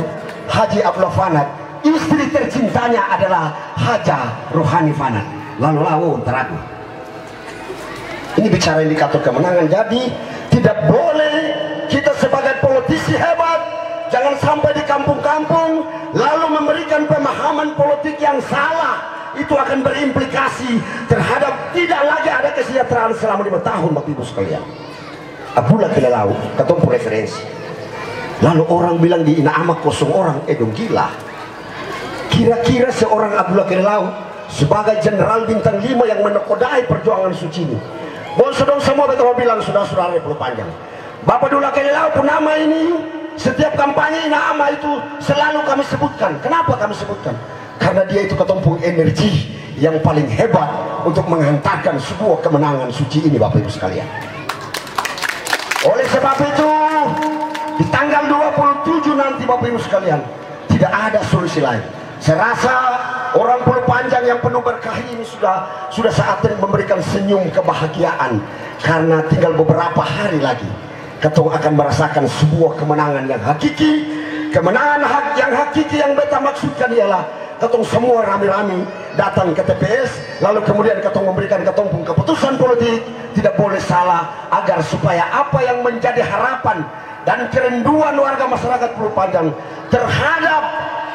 Haji Abdullah Fanat, istri tercintanya adalah Haja Rohani Fanat. Lalu teragu. Ini bicara indikator kemenangan. Jadi tidak boleh kita sebagai politisi hebat jangan sampai di kampung-kampung lalu memberikan pemahaman politik yang salah. Itu akan berimplikasi terhadap tidak lagi ada kesejahteraan selama 5 tahun Bapak Ibu sekalian. Abdullah Kilalau ketemu referensi. Lalu orang bilang di Inaama kosong orang dong gila. Kira-kira seorang Abdullah Kilalau sebagai jenderal bintang 5 yang menekodai perjuangan suci ini. Bonsodong semua betul bilang sudah-sudah Pulau Panjang. Bapak Abdullah Kilalau pun nama ini setiap kampanye Inaama itu selalu kami sebutkan. Kenapa kami sebutkan? Karena dia itu ketumpung energi yang paling hebat untuk menghantarkan sebuah kemenangan suci ini Bapak Ibu sekalian. Oleh sebab itu di tanggal 27 nanti Bapak Ibu sekalian tidak ada solusi lain. Saya rasa orang Pulau Panjang yang penuh berkah ini sudah saatnya memberikan senyum kebahagiaan karena tinggal beberapa hari lagi Ketua akan merasakan sebuah kemenangan yang hakiki. Kemenangan yang hakiki yang beta maksudkan ialah Ketua semua rame-rame datang ke TPS, lalu kemudian Ketua memberikan ketumpung keputusan politik. Tidak boleh salah agar supaya apa yang menjadi harapan dan kerinduan warga masyarakat Pulau Panjang terhadap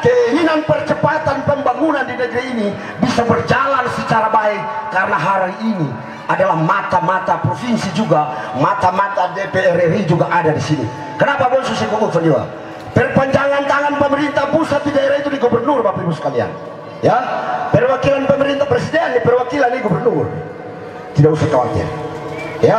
keinginan percepatan pembangunan di negeri ini bisa berjalan secara baik. Karena hari ini adalah mata-mata provinsi juga, mata-mata DPR RI juga ada di sini. Kenapa Bos Susi Kukufen juga? Perpanjangan tangan pemerintah pusat di daerah itu di gubernur Bapak Ibu sekalian. Ya, perwakilan pemerintah presiden di perwakilan di gubernur. Tidak usah khawatir. Ya,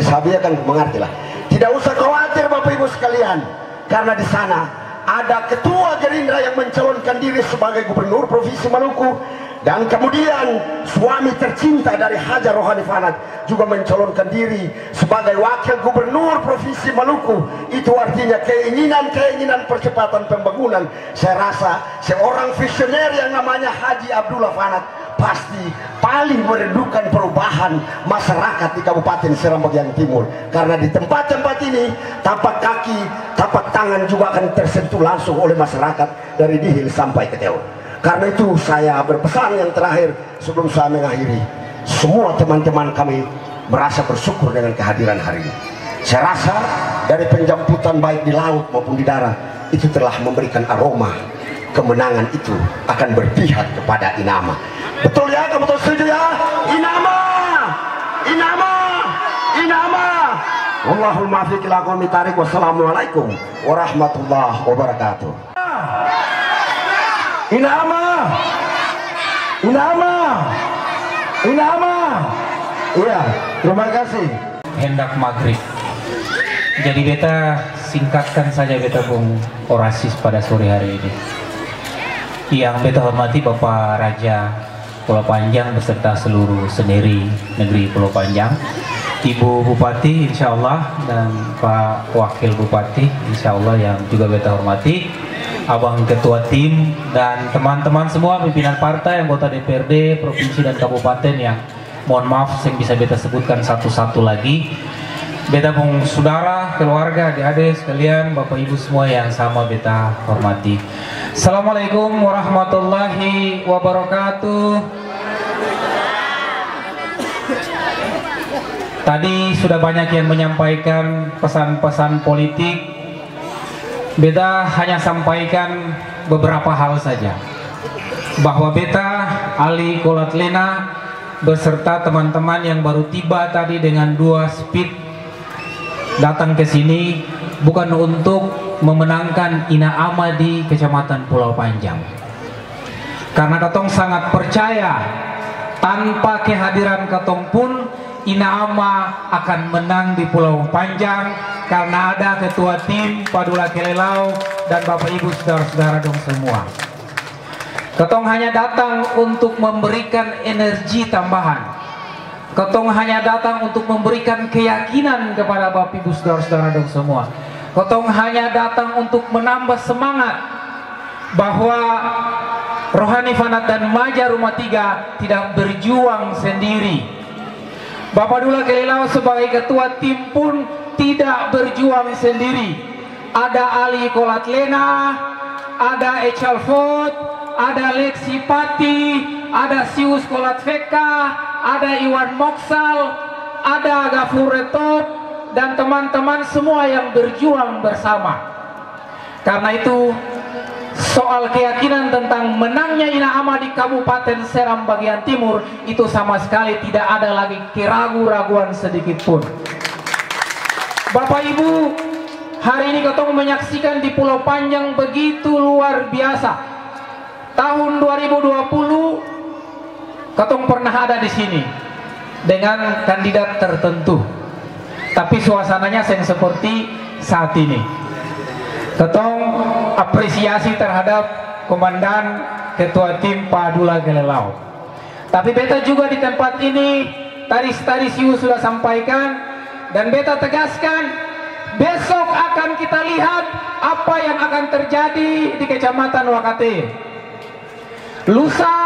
saya kan mengerti lah. Tidak usah khawatir Bapak Ibu sekalian, karena di sana ada ketua Gerindra yang mencalonkan diri sebagai gubernur Provinsi Maluku. Dan kemudian suami tercinta dari Haja Rohani Fanat juga mencalonkan diri sebagai wakil gubernur Provinsi Maluku. Itu artinya keinginan percepatan pembangunan. Saya rasa seorang visioner yang namanya Haji Abdullah Fanat pasti paling merindukan perubahan masyarakat di Kabupaten Seram bagian timur. Karena di tempat-tempat ini tapak kaki, tapak tangan juga akan tersentuh langsung oleh masyarakat dari Dihil sampai ke Teo. Karena itu saya berpesan yang terakhir sebelum saya mengakhiri, semua teman-teman kami merasa bersyukur dengan kehadiran hari ini. Saya rasa dari penjamputan baik di laut maupun di darat itu telah memberikan aroma kemenangan itu akan berpihak kepada Inama. Betul ya, kamu tahu setuju ya? Inama, Inama, Inama. Wallahul muwaffiq ila aqwamit thariq. Wassalamualaikum warahmatullahi wabarakatuh. Inama, Inama, Inama. Iya, terima kasih. Hendak maghrib. Jadi beta singkatkan saja beta pun orasi pada sore hari ini. Yang beta hormati Bapak Raja Pulau Panjang beserta seluruh sendiri negeri Pulau Panjang, Ibu Bupati insya Allah dan Pak Wakil Bupati insya Allah yang juga beta hormati, Abang Ketua Tim dan teman-teman semua pimpinan partai, anggota DPRD, Provinsi dan Kabupaten yang mohon maaf yang bisa beta sebutkan satu-satu lagi. Beta pun saudara, keluarga, adik-adik sekalian, Bapak Ibu semua yang sama beta hormati. Assalamualaikum warahmatullahi wabarakatuh. Tadi sudah banyak yang menyampaikan pesan-pesan politik Beta hanya sampaikan beberapa hal saja, bahwa beta Ali Kolatlena beserta teman-teman yang baru tiba tadi dengan 2 speed datang ke sini bukan untuk memenangkan Ina Ama di Kecamatan Pulau Panjang, karena katong sangat percaya tanpa kehadiran katong pun Ina Ama akan menang di Pulau Panjang, karena ada ketua tim Padula Kelelau dan Bapak Ibu saudara-saudara dong semua. Ketong hanya datang untuk memberikan energi tambahan. Ketong hanya datang untuk memberikan keyakinan kepada Bapak Ibu saudara-saudara dong semua. Ketong hanya datang untuk menambah semangat bahwa Rohani Fanat dan Maja Rumah 3 tidak berjuang sendiri. Bapak Dula Kelelau sebagai ketua tim pun tidak berjuang sendiri. Ada Ali Kolatlena, ada Echal Ford, ada Lexi Pati, ada Sius Kolatveka, ada Iwan Moksal, ada Gafur Retop, dan teman-teman semua yang berjuang bersama. Karena itu soal keyakinan tentang menangnya Ina Ama di Kabupaten Seram bagian timur itu sama sekali tidak ada lagi keraguan-raguan sedikit pun. Bapak Ibu, hari ini ketong menyaksikan di Pulau Panjang begitu luar biasa. Tahun 2020 ketong pernah ada di sini dengan kandidat tertentu, tapi suasananya seperti saat ini. Ketong apresiasi terhadap komandan ketua tim Padula Kelelau. Tapi beta juga di tempat ini tadi Siu sudah sampaikan, dan beta tegaskan, besok akan kita lihat apa yang akan terjadi di Kecamatan Wakate. Lusa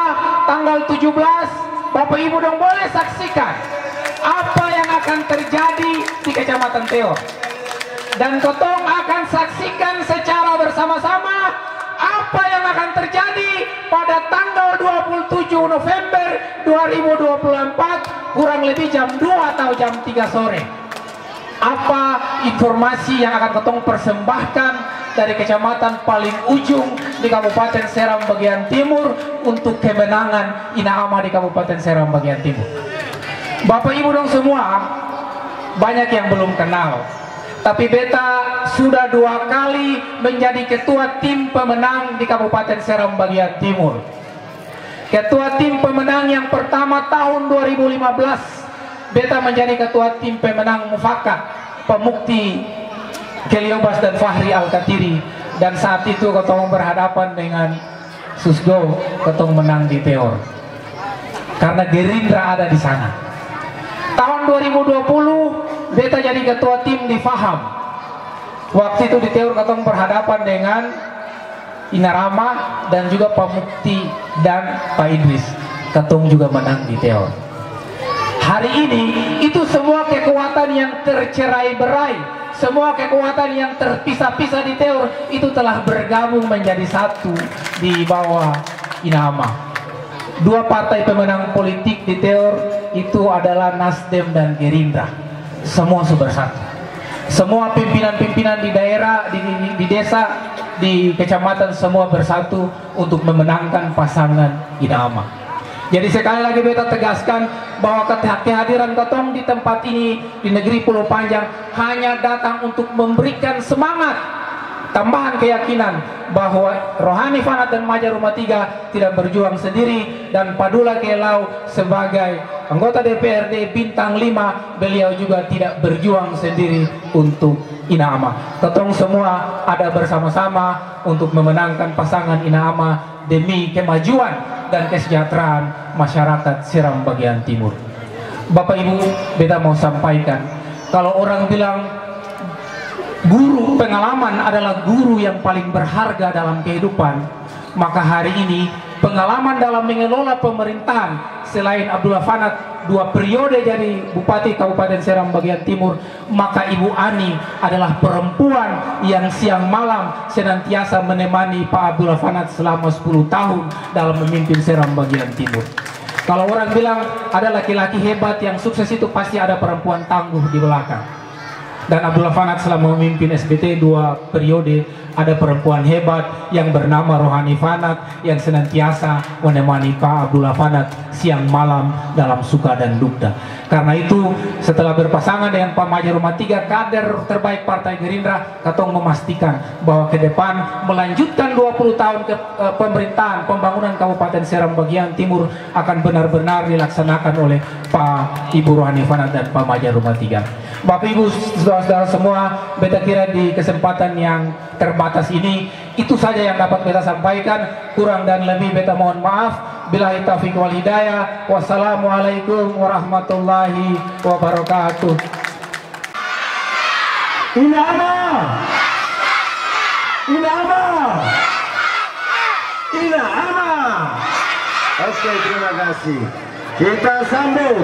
tanggal 17 Bapak Ibu dong boleh saksikan apa yang akan terjadi di Kecamatan Teo. Dan ketong akan saksikan secara bersama-sama apa yang akan terjadi pada tanggal 27 November 2024 kurang lebih jam 2 atau jam 3 sore. Apa informasi yang akan ketong persembahkan dari kecamatan paling ujung di Kabupaten Seram bagian timur untuk kemenangan Ina Ama di Kabupaten Seram bagian timur. Bapak Ibu dong semua, banyak yang belum kenal, tapi beta sudah 2 kali menjadi ketua tim pemenang di Kabupaten Seram bagian timur. Ketua tim pemenang yang pertama tahun 2015, beta menjadi ketua tim pemenang mufakat Pemukti Keliobas dan Fahri Al-Katiri, dan saat itu ketong berhadapan dengan Susdo, ketong menang di Teor karena Gerindra ada di sana. Tahun 2020 beta jadi ketua tim di Faham. Waktu itu di Teor ketong berhadapan dengan Inarama dan juga Pemukti dan Pak Idris, ketong juga menang di Teor. Hari ini itu semua kekuatan yang tercerai-berai, semua kekuatan yang terpisah-pisah di Teor itu telah bergabung menjadi satu di bawah Ina Ama. 2 partai pemenang politik di Teor itu adalah Nasdem dan Gerindra. Semua bersatu. Semua pimpinan-pimpinan di daerah, di desa, di kecamatan semua bersatu untuk memenangkan pasangan Ina Ama. Jadi sekali lagi beta tegaskan bahwa kehadiran ketong di tempat ini di negeri Pulau Panjang hanya datang untuk memberikan semangat, tambahan keyakinan bahwa Rohani Fanat dan Maja Rumah 3 tidak berjuang sendiri, dan Padula Kelelau sebagai anggota DPRD bintang 5 beliau juga tidak berjuang sendiri untuk Ina Ama. Ketong semua ada bersama-sama untuk memenangkan pasangan Ina Ama demi kemajuan dan kesejahteraan masyarakat Seram bagian timur. Bapak Ibu, beta mau sampaikan, kalau orang bilang guru pengalaman adalah guru yang paling berharga dalam kehidupan, maka hari ini pengalaman dalam mengelola pemerintahan selain Abdullah Fanat 2 periode jadi Bupati Kabupaten Seram bagian timur, maka Ibu Ani adalah perempuan yang siang malam senantiasa menemani Pak Abdullah Fanat selama 10 tahun dalam memimpin Seram bagian timur. Kalau orang bilang ada laki-laki hebat yang sukses, itu pasti ada perempuan tangguh di belakang. Dan Abdullah Fanat selama memimpin SBT 2 periode ada perempuan hebat yang bernama Rohani Fanat yang senantiasa menemani Pak Abdullah Fanat siang malam dalam suka dan duka. Karena itu setelah berpasangan dengan Pak Maja Rumah Tiga, kader terbaik Partai Gerindra, katong memastikan bahwa ke depan melanjutkan 20 tahun ke pemerintahan pembangunan Kabupaten Seram bagian timur akan benar-benar dilaksanakan oleh Pak Ibu Rohani Fanat dan Pak Maja Rumah Tiga. Bapak Ibu saudara-saudara semua, beta kira di kesempatan yang terbatas ini itu saja yang dapat beta sampaikan. Kurang dan lebih beta mohon maaf. Billahi taufiq wal hidayah. Wassalamualaikum warahmatullahi wabarakatuh. Inama, Inama, Inama. Oke, terima kasih. Kita sambut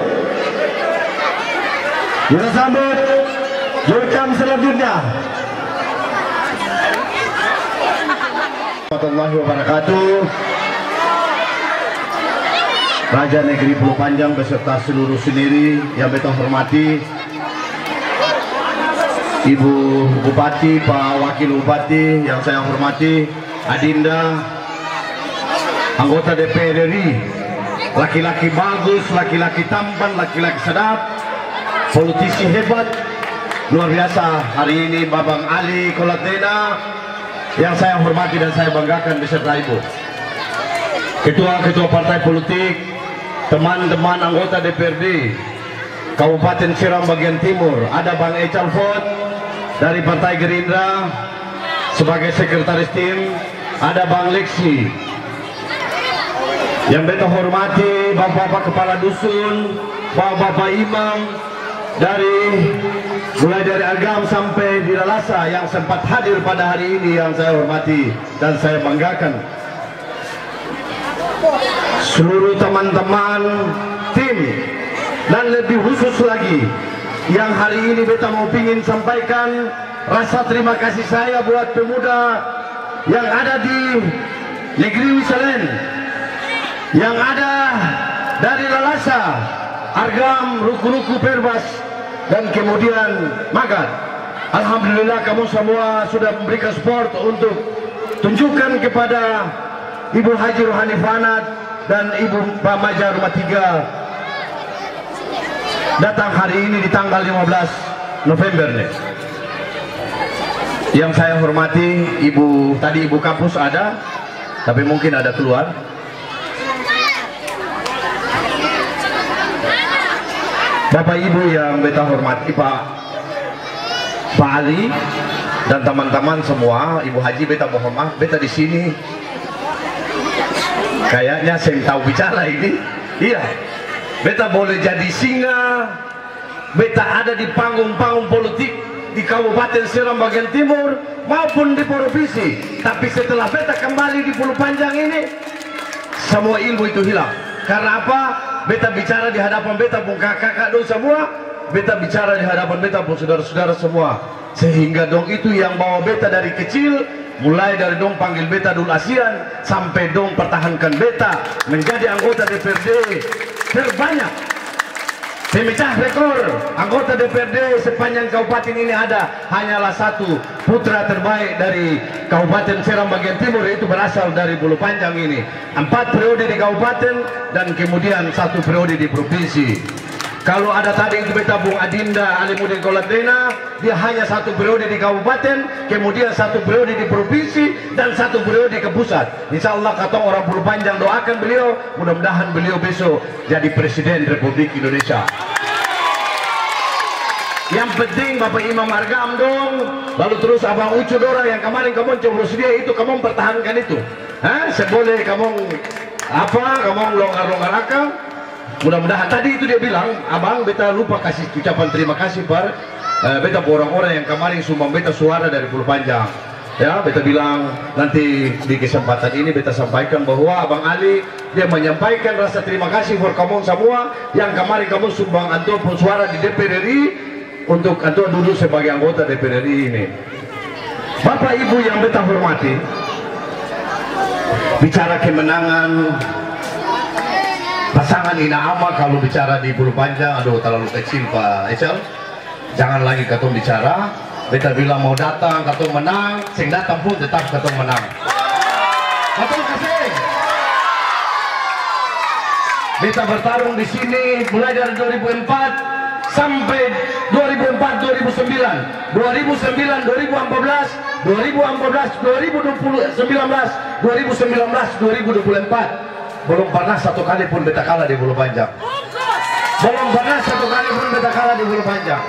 jurkam selanjutnya. Warahmatullahi wabarakatuh. Raja Negeri Pulau Panjang beserta seluruh sendiri yang beta hormati, Ibu Bupati, Pak Wakil Bupati yang saya hormati, Adinda, anggota DPR RI, laki-laki bagus, laki-laki tampan, laki-laki sedap, politisi hebat, luar biasa. Hari ini Babang Ali Kolatena yang saya hormati dan saya banggakan beserta Ibu, ketua-ketua partai politik, teman-teman anggota DPRD Kabupaten Seram bagian timur, ada Bang Ecal Ford dari Partai Gerindra sebagai sekretaris tim, ada Bang Leksi yang beta hormati, bapak-bapak kepala dusun, bapak-bapak imam mulai dari Agam sampai di Lalasa yang sempat hadir pada hari ini yang saya hormati dan saya banggakan. Seluruh teman-teman tim dan lebih khusus lagi yang hari ini beta mau pingin sampaikan rasa terima kasih saya buat pemuda yang ada di negeri Wisalen, yang ada dari Lalasa, Argam, Ruku-Ruku, Perbas, dan kemudian Magat. Alhamdulillah kamu semua sudah memberikan support untuk tunjukkan kepada Ibu Haji Rohani Fanat dan Ibu Pak Maja Rumah Tiga datang hari ini di tanggal 15 November nih. Yang saya hormati tadi Ibu Kapus ada, tapi mungkin ada keluar. Bapak Ibu yang beta hormati, Pak Ali dan teman-teman semua, Ibu Haji, beta mohon maaf, beta di sini kayaknya saya tahu bicara ini. Iya, beta boleh jadi singa, beta ada di panggung-panggung politik di Kabupaten Seram bagian timur maupun di provinsi, tapi setelah beta kembali di Pulau Panjang ini, semua ilmu itu hilang. Karena apa? Beta bicara di hadapan beta pun kakak-kakak dong semua, beta bicara di hadapan beta pun saudara-saudara semua, sehingga dong itu yang bawa beta dari kecil, mulai dari dong panggil beta dulu ASEAN sampai dong pertahankan beta menjadi anggota DPRD terbanyak, pemecah rekor anggota DPRD sepanjang kabupaten ini ada hanyalah satu putra terbaik dari Kabupaten Seram bagian timur, yaitu berasal dari Pulau Panjang ini, 4 periode di kabupaten dan kemudian 1 periode di provinsi. Kalau ada tadi itu beta Bung Adinda Alimuddin Kolatena, dia hanya 1 periode di kabupaten, kemudian 1 periode di provinsi dan 1 periode ke pusat. Insya Allah katong orang Pulau Panjang doakan beliau, mudah-mudahan beliau besok jadi Presiden Republik Indonesia. Yang penting Bapak Imam Argam dong, lalu terus Abang Ucu Dora yang kemarin kamu coblos dia itu, kamu pertahankan itu. Seboleh kamu longgar-longgar akal. Mudah-mudahan tadi itu dia bilang, abang beta lupa kasih ucapan terima kasih par beta orang-orang yang kemarin sumbang beta suara dari Pulau Panjang. Ya, beta bilang nanti di kesempatan ini beta sampaikan bahwa Abang Ali dia menyampaikan rasa terima kasih for kamu semua yang kemarin kamu sumbang antum pun suara di DPR RI untuk antum duduk sebagai anggota DPR RI ini. Bapak Ibu yang beta hormati, bicara kemenangan pasangan Ina Ama, kalau bicara di Pulau Panjang, aduh terlalu kecil Pak Ecel, jangan lagi katong bicara. Beta bilang mau datang, katong menang, sing datang pun tetap katong menang. Betul kasih. Beta bertarung di sini mulai dari 2004 sampai 2004, 2009, 2009, 2014, 2014, 2019, 2024. Belum pernah satu kali pun beta kalah di Bulu Panjang. Belum pernah satu kali pun beta kalah di Bulu Panjang.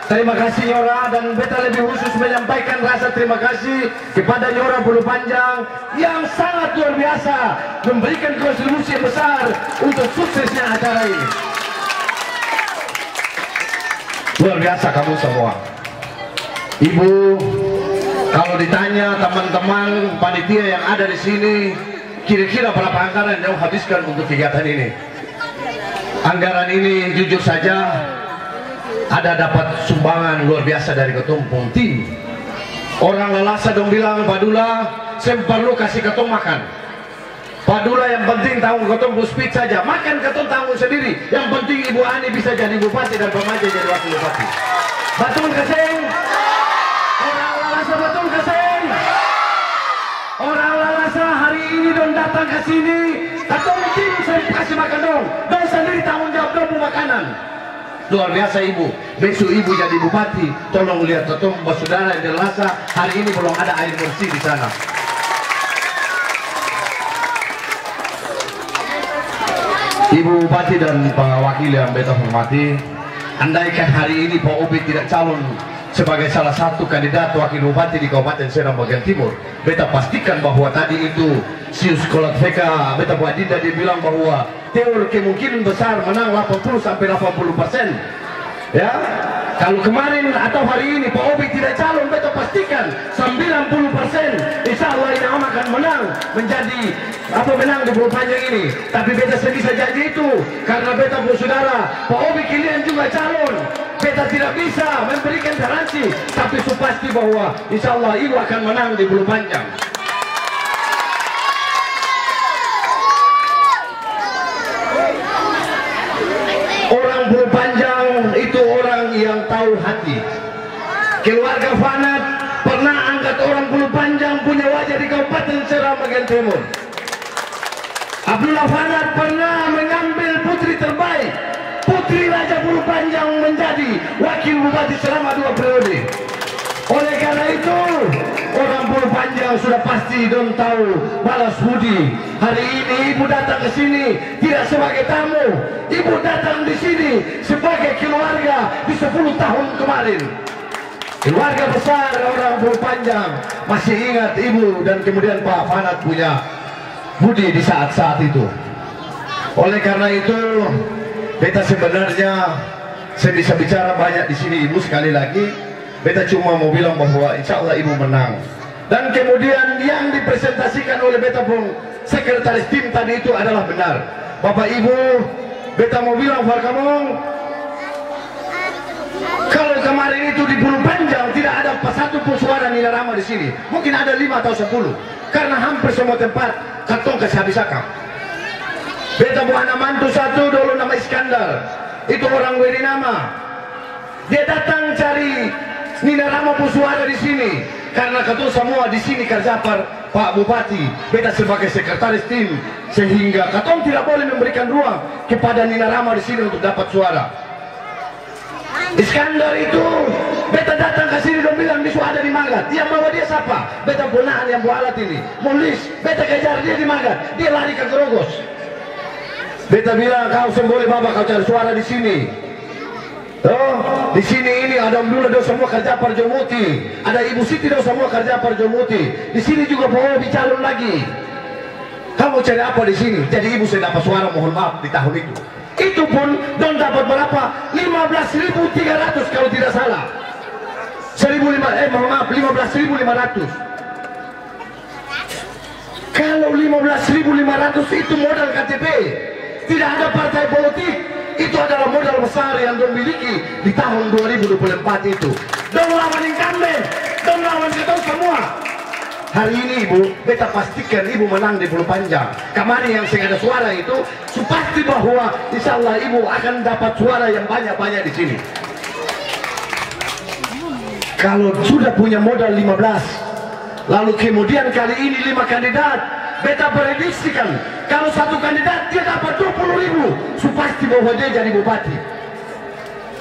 Terima kasih Nyora, dan beta lebih khusus menyampaikan rasa terima kasih kepada Nyora Bulu Panjang yang sangat luar biasa memberikan kontribusi besar untuk suksesnya acara ini. Luar biasa kamu semua. Ibu, kalau ditanya teman-teman panitia yang ada di sini, kira-kira berapa anggaran yang habiskan untuk kegiatan ini? Anggaran ini jujur saja ada dapat sumbangan luar biasa dari ketumpung tim. Orang Lalasa dong bilang, Padula, saya perlu kasih ketong makan. Padula yang penting tanggung ketong speed saja, makan ketong tanggung sendiri. Yang penting Ibu Ani bisa jadi bupati dan Pemaja jadi wakil bupati. Betul keseng? Orang Lalasa betul keseng? Orang Lalasa hari ini dong datang ke sini, ketong tim saya kasih makan dong. Dong sendiri tanggung jawab dong makanan. Luar biasa Ibu. Besok Ibu jadi bupati, tolong lihat ketong saudara yang di Lalasa, hari ini belum ada air bersih di sana. Ibu Bupati dan Pak Wakil yang beta hormati, andaikan hari ini Pak Obi tidak calon sebagai salah satu kandidat wakil bupati di Kabupaten Serang bagian timur, beta pastikan bahwa tadi itu si sekolah VK beta Bu Adinda dia bilang bahwa teori kemungkinan besar menang 80-80%. Ya, kalau kemarin atau hari ini Pak Obi tidak calon, beta pastikan 90% insya Allah ini akan menang menjadi menang di Bulu Panjang ini. Tapi beta bisa janji itu karena beta Bu saudara Pak Obi kalian juga calon, beta tidak bisa memberikan garansi, tapi pasti bahwa insya Allah Ibu akan menang di Bulu Panjang. Orang Bulu Panjang itu orang yang tahu hati. Keluarga Fanat pernah angkat orang Bulu Panjang punya wajah di Kabupaten Serang bagian timur. Abdullah Fanat pernah mengambil putri terbaik, putri Raja Bulu Panjang menjadi wakil bupati selama 2 periode. Oleh karena itu orang Bulu Panjang sudah pasti dong tahu balas budi. Hari ini Ibu datang ke sini tidak sebagai tamu, Ibu datang di sini sebagai keluarga di 10 tahun kemarin. Keluarga besar orang Bulu Panjang masih ingat Ibu dan kemudian Pak Fanat punya budi di saat-saat itu. Oleh karena itu beta sebenarnya saya bisa bicara banyak di sini Ibu. Sekali lagi beta cuma mau bilang bahwa insya Allah Ibu menang. Dan kemudian yang dipresentasikan oleh beta pun sekretaris tim tadi itu adalah benar. Bapak Ibu, beta mau bilang Farkamong, kalau kemarin itu di Bulu Panjang tidak ada satu pun suara Nina Rama di sini, mungkin ada 5 atau 10, karena hampir semua tempat katong kasih habis akal. Beta buah anak mantu satu dulu nama Iskandar, itu orang Wirinama. Dia datang cari Nina Rama pun suara di sini, karena katong semua di sini kerja Pak Bupati, beta sebagai sekretaris tim, sehingga katong tidak boleh memberikan ruang kepada Nina Rama di sini untuk dapat suara. Iskandar itu beta datang ke sini dan bilang bisu ada di Magat. Dia bawa dia siapa? Beta punahan yang bawa alat ini. Mulis, beta kejar dia di Magat. Dia lari ke Gerogos. Beta bilang kau semboleh bapak kau cari suara di sini. Oh, di sini ini ada Om Dula do semua kerja Parjomuti, ada Ibu Siti do semua kerja Parjomuti. Di sini juga Pak Obi calon lagi. Kamu cari apa di sini? Jadi Ibu saya dapat suara, mohon maaf di tahun itu. Itu pun don dapat berapa? 15.300 kalau tidak salah. 15.500. Kalau 15.500 itu modal KTP, tidak ada partai politik, itu adalah modal besar yang dong miliki di tahun 2024 itu. Dong lawan incumbent, dong lawan kita semua. Hari ini Ibu, beta pastikan Ibu menang di Bulu Panjang. Kemarin yang saya ada suara itu, pasti bahwa insya Allah Ibu akan dapat suara yang banyak-banyak di sini. Kalau sudah punya modal 15, lalu kemudian kali ini 5 kandidat, beta prediksikan kalau satu kandidat dia dapat 20.000, so pasti bahwa dia jadi bupati.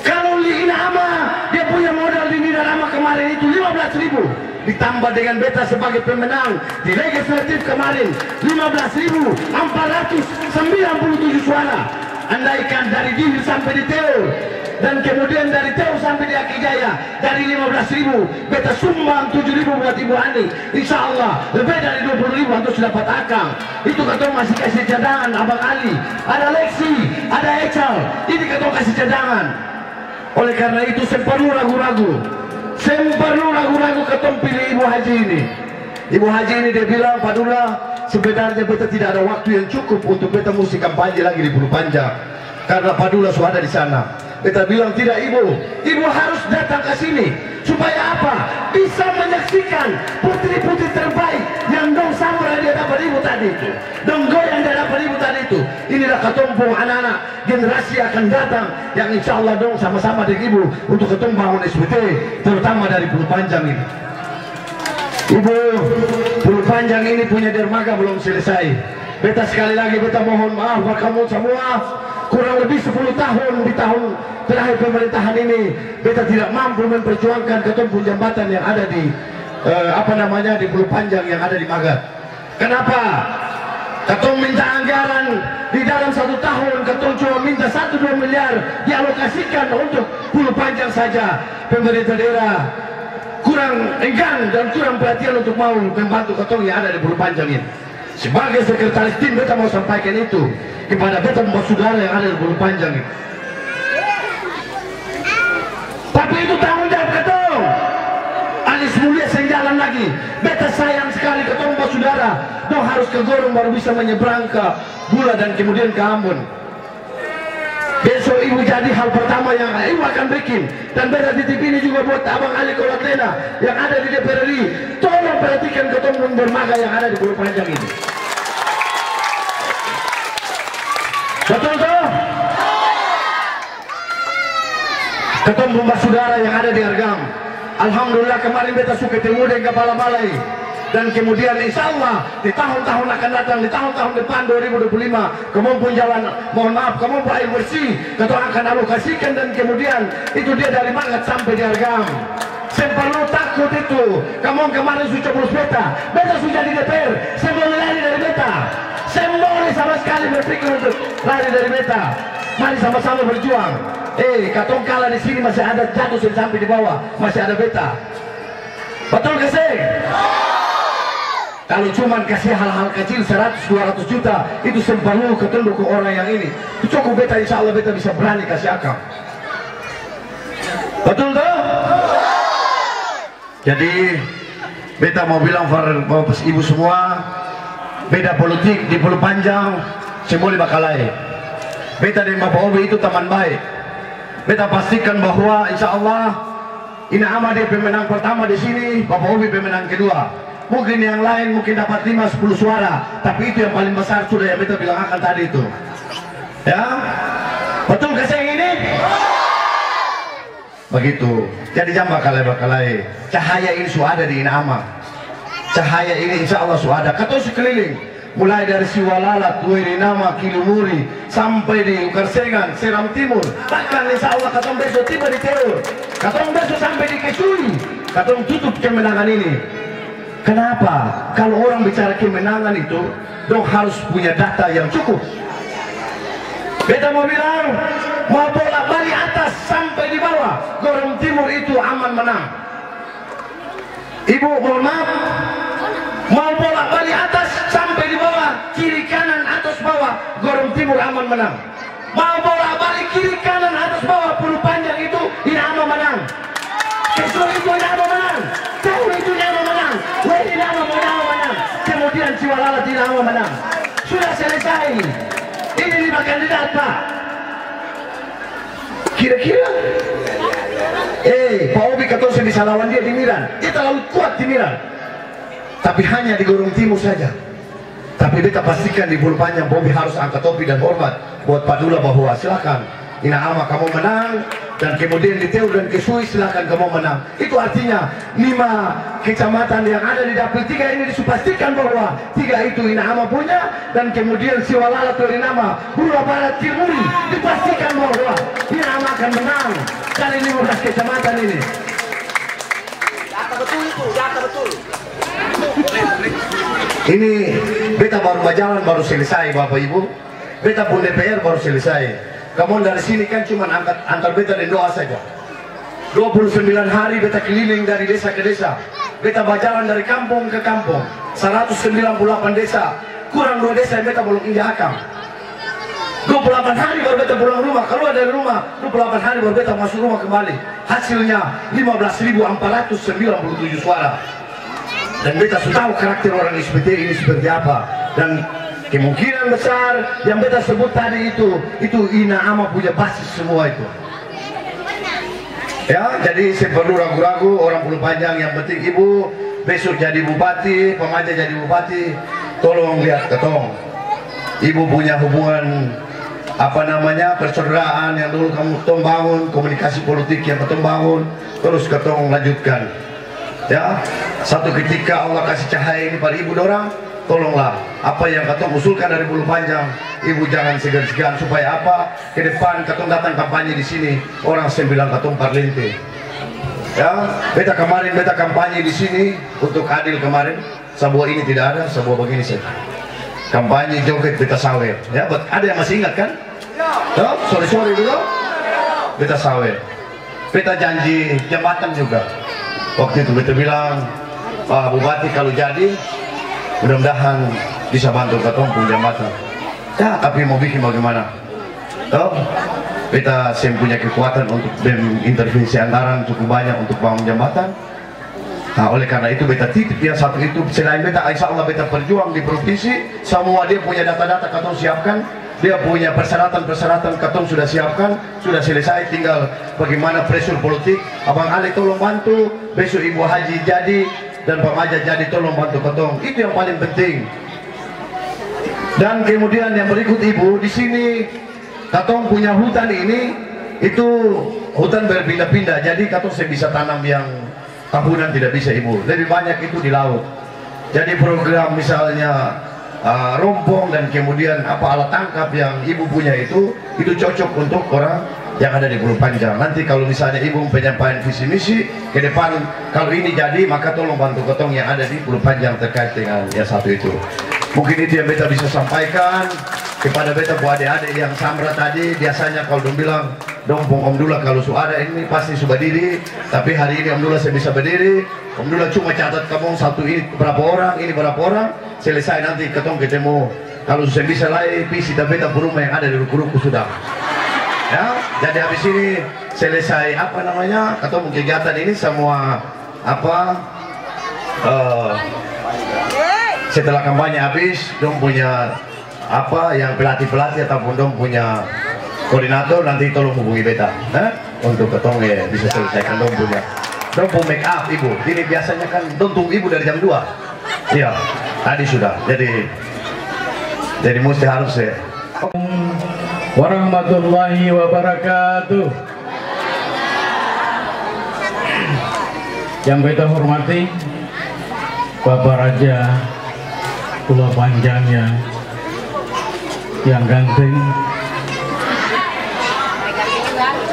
Kalau Inama dia punya modal di Nidarama kemarin itu 15.000, ditambah dengan beta sebagai pemenang di legislatif kemarin 15.497 suara. Andaikan dari Dihir sampai di Teo, dan kemudian dari Teo sampai di Aki Jaya, dari 15.000 beta sumbang 7.000 buat Ibu Ani. Insya Allah lebih dari 20.000 untuk dapat akang. Itu katong masih kasih cadangan Abang Ali, ada Lexi, ada Echal, ini katong kasih cadangan. Oleh karena itu saya perlu ragu-ragu katong pilih Ibu Haji ini. Ibu Haji ini dia bilang, Pak Dula, sebenarnya beta tidak ada waktu yang cukup untuk beta mesti kampanye lagi di Bulu Panjang karena Pak Dula sudah ada di sana. Beta bilang, tidak Ibu harus datang ke sini supaya apa? Bisa menyaksikan putri-putri terbaik yang dong samra dia dapat Ibu tadi itu, dong goyang dia dapat Ibu tadi itu. Inilah ketompong anak-anak generasi akan datang yang insya Allah dong sama-sama dengan Ibu untuk ketemu bangun SBT, terutama dari Bulu Panjang ini. Ibu, Bulu Panjang ini punya dermaga belum selesai. Beta sekali lagi beta mohon maaf buat kamu semua. Kurang lebih 10 tahun di tahun terakhir pemerintahan ini beta tidak mampu memperjuangkan ketemu jembatan yang ada di di Bulu Panjang yang ada di Magat. Kenapa? Ketemu minta anggaran di dalam 1 tahun, ketemu cuma minta 1-2 miliar dialokasikan untuk Bulu Panjang saja. Pemerintah daerah kurang enggan dan kurang perhatian untuk mau membantu ketemu yang ada di Bulu Panjang ini. Sebagai sekretaris tim beta mau sampaikan itu kepada beta saudara yang ada di Bulu Panjang ini. Tapi itu tanggung jawab ketemu. Alis mulia saya jalan lagi. Beta sayang sekali ketemu saudara. Dong harus ke Gorong baru bisa menyeberang ke Bula dan kemudian ke Ambon. Besok Ibu jadi hal pertama yang Ibu akan bikin, dan beta titip ini juga buat Abang Ali Kolatlena yang ada di DPR RI. Tolong perhatikan ketemu dermaga yang ada di Bulu Panjang ini. Betul toh? Ketemu Mbak Saudara yang ada di Argam. Alhamdulillah kemarin beta suka ketemu dengan Kepala Balai. Dan kemudian insya Allah di tahun-tahun akan datang, di tahun-tahun depan 2025 kemampuan jalan, mohon maaf, kemampuan air bersih kita akan alokasikan, dan kemudian itu dia dari Magat sampai di Argam. Saya perlu takut itu. Kamu kemarin sudah coblos beta sudah di DPR, saya boleh lari dari beta, saya boleh sama sekali berpikir untuk lari dari beta. Mari sama-sama berjuang. Katong kalah di sini masih ada jatuh sampai di bawah, masih ada beta. Betul gak sih? Kalau cuma kasih hal-hal kecil 100-200 juta itu sembahlu ketemu ke orang yang ini, itu cukup beta, insya Allah beta bisa berani kasih akal. Betul toh? Jadi beta mau bilang Bapak Ibu semua, beda politik di Bulu Panjang semua bakalai. Beta dan Bapak Obi itu teman baik. Beta pastikan bahwa insya Allah Inama dia pemenang pertama di sini, Bapak Obi pemenang kedua. Mungkin yang lain mungkin dapat 5-10 suara, tapi itu yang paling besar sudah yang beta bilang akan tadi itu. Ya, betul gak saya ini? Begitu. Jadi jangan bakalai. Cahaya ini sudah ada di Inama. Cahaya ini insya Allah sudah ada. Kata sekeliling, mulai dari Siwalala, Tuirinama, Kilumuri, sampai di Ukarsengan, Seram Timur. Bahkan insya Allah katong besok tiba di Teo, katong besok sampai di Kesui, katong tutup kemenangan ini. Kenapa? Kalau orang bicara kemenangan itu, dong harus punya data yang cukup. Beta mau bilang, mau bola balik atas sampai di bawah, Gorong Timur itu aman menang. Ibu mohon maaf, mau bola balik atas sampai di bawah, kiri kanan atas bawah, Gorong Timur aman menang. Mau bola balik kiri kanan atas bawah, Bulu Panjang itu Inama menang. Kesel itu Inama menang. Tahu itu Inama menang. Wedi Inama menang. Kemudian Siwalala Inama menang. Sudah selesai. Ini 5 kandidat Pak. Kira-kira Pak Obi kata saya bisa lawan dia di Miran. Dia terlalu kuat di Miran. Tapi hanya di Gorong Timur saja. Tapi beta pastikan di Bulu Panjang Bobi harus angkat topi dan hormat buat Pak Dula bahwa silakan Ina Ama kamu menang, dan kemudian di Teu dan Kesui silakan kamu menang. Itu artinya 5 kecamatan yang ada di dapil 3 ini dipastikan bahwa 3 itu Ina Ama punya, dan kemudian Siwalala Turinama Hura Barat Timuri dipastikan bahwa Ina Ama akan menang kali 15 kecamatan ini. Data betul itu, data betul. Ini beta baru berjalan, baru selesai Bapak Ibu. Beta pun DPR baru selesai. Kamu dari sini kan cuma antar beta dan doa saja. 29 hari beta keliling dari desa ke desa. Beta berjalan dari kampung ke kampung. 198 desa. Kurang 2 desa yang beta belum injak akam. 28 hari baru beta pulang rumah. Keluar dari rumah 28 hari baru beta masuk rumah kembali. Hasilnya 15.497 suara. Dan beta sudah tahu karakter orang SPT ini seperti apa. Dan kemungkinan besar yang beta sebut tadi itu Ina Ama punya basis semua itu. Ya, jadi saya perlu ragu-ragu orang Pulau Panjang, yang penting ibu besok jadi bupati, Pemaja jadi bupati, tolong lihat ketong. Ibu punya hubungan apa namanya persaudaraan yang dulu kamu ketong bangun, komunikasi politik yang ketong bangun, terus ketong lanjutkan. Ya, satu ketika Allah kasih cahaya ini pada ibu dorang, tolonglah apa yang katong usulkan dari Bulu Panjang, ibu jangan segan-segan supaya apa ke depan katong datang kampanye di sini orang sembilan katong parlente. Ya, beta kemarin beta kampanye di sini untuk adil kemarin, sebuah ini tidak ada, sebuah begini saja. Kampanye joget beta sawer. Ya, ada yang masih ingat kan? Ya, sorry dulu. Beta sawer. Beta janji jembatan juga. Waktu itu beta bilang, Pak Bupati kalau jadi mudah-mudahan bisa bantu katong punya jembatan. Ya, tapi mau bikin bagaimana? Oh, beta punya kekuatan untuk intervensi anggaran cukup banyak untuk bangun jembatan. Nah, oleh karena itu beta titip yang satu itu. Selain beta, insya Allah beta perjuang di provinsi. Semua dia punya data-data katong siapkan. Dia punya persyaratan katong sudah siapkan, sudah selesai. Tinggal bagaimana pressure politik. Abang Ali tolong bantu. Besok Ibu Haji jadi dan Pak Maja jadi, tolong bantu katong. Itu yang paling penting. Dan kemudian yang berikut Ibu, di sini katong punya hutan ini, itu hutan berpindah-pindah. Jadi katong saya bisa tanam yang tahunan tidak bisa Ibu. Lebih banyak itu di laut. Jadi program misalnya rompong dan kemudian apa alat tangkap yang Ibu punya itu cocok untuk orang yang ada di Pulau Panjang. Nanti kalau misalnya Ibu penyampaian visi misi ke depan, kalau ini jadi maka tolong bantu ketong yang ada di Pulau Panjang terkait dengan yang satu itu. Mungkin itu yang beta bisa sampaikan kepada beta bu adik-adik yang samra tadi. Biasanya kalau dong bilang dompong Om Dula kalau ada ini pasti sudah berdiri, tapi hari ini Om Dula saya bisa berdiri. Om Dula cuma catat kamu satu ini berapa orang, ini berapa orang, selesai nanti ketong ketemu. Kalau saya bisa lagi visi dan beta rumah yang ada di ruku-ruku sudah. Ya, jadi habis ini selesai apa namanya ketemu kegiatan ini semua apa setelah kampanye habis dong punya apa yang pelatih ataupun dong punya koordinator, nanti tolong hubungi beta untuk ketong ya bisa selesaikan dong punya make up Ibu. Ini biasanya kan dong tunggu Ibu dari jam 2. Iya, tadi sudah. Jadi mesti harus ya. Warahmatullahi wabarakatuh. Yang beta hormati Bapak Raja Pulau Panjang yang ganteng,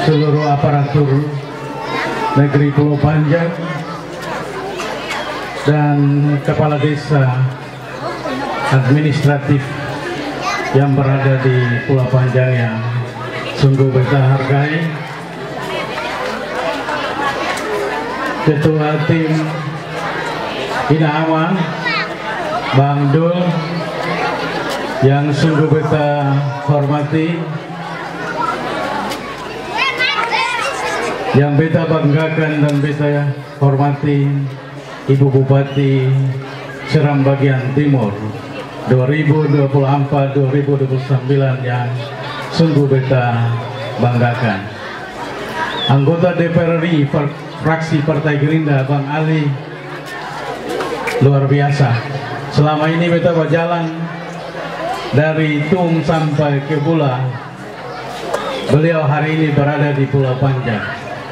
seluruh aparatur negeri Pulau Panjang, dan kepala desa administratif yang berada di Pulau Panjang yang sungguh beta hargai, Ketua Tim Ina Ama Bang Dul yang sungguh beta hormati, yang beta banggakan dan beta hormati Ibu Bupati Seram Bagian Timur 2024-2029 yang sungguh beta banggakan. Anggota DPR RI fraksi Partai Gerindra Bang Ali luar biasa. Selama ini beta berjalan dari Tung sampai ke Bula, Beliau hari ini berada di Pulau Panjang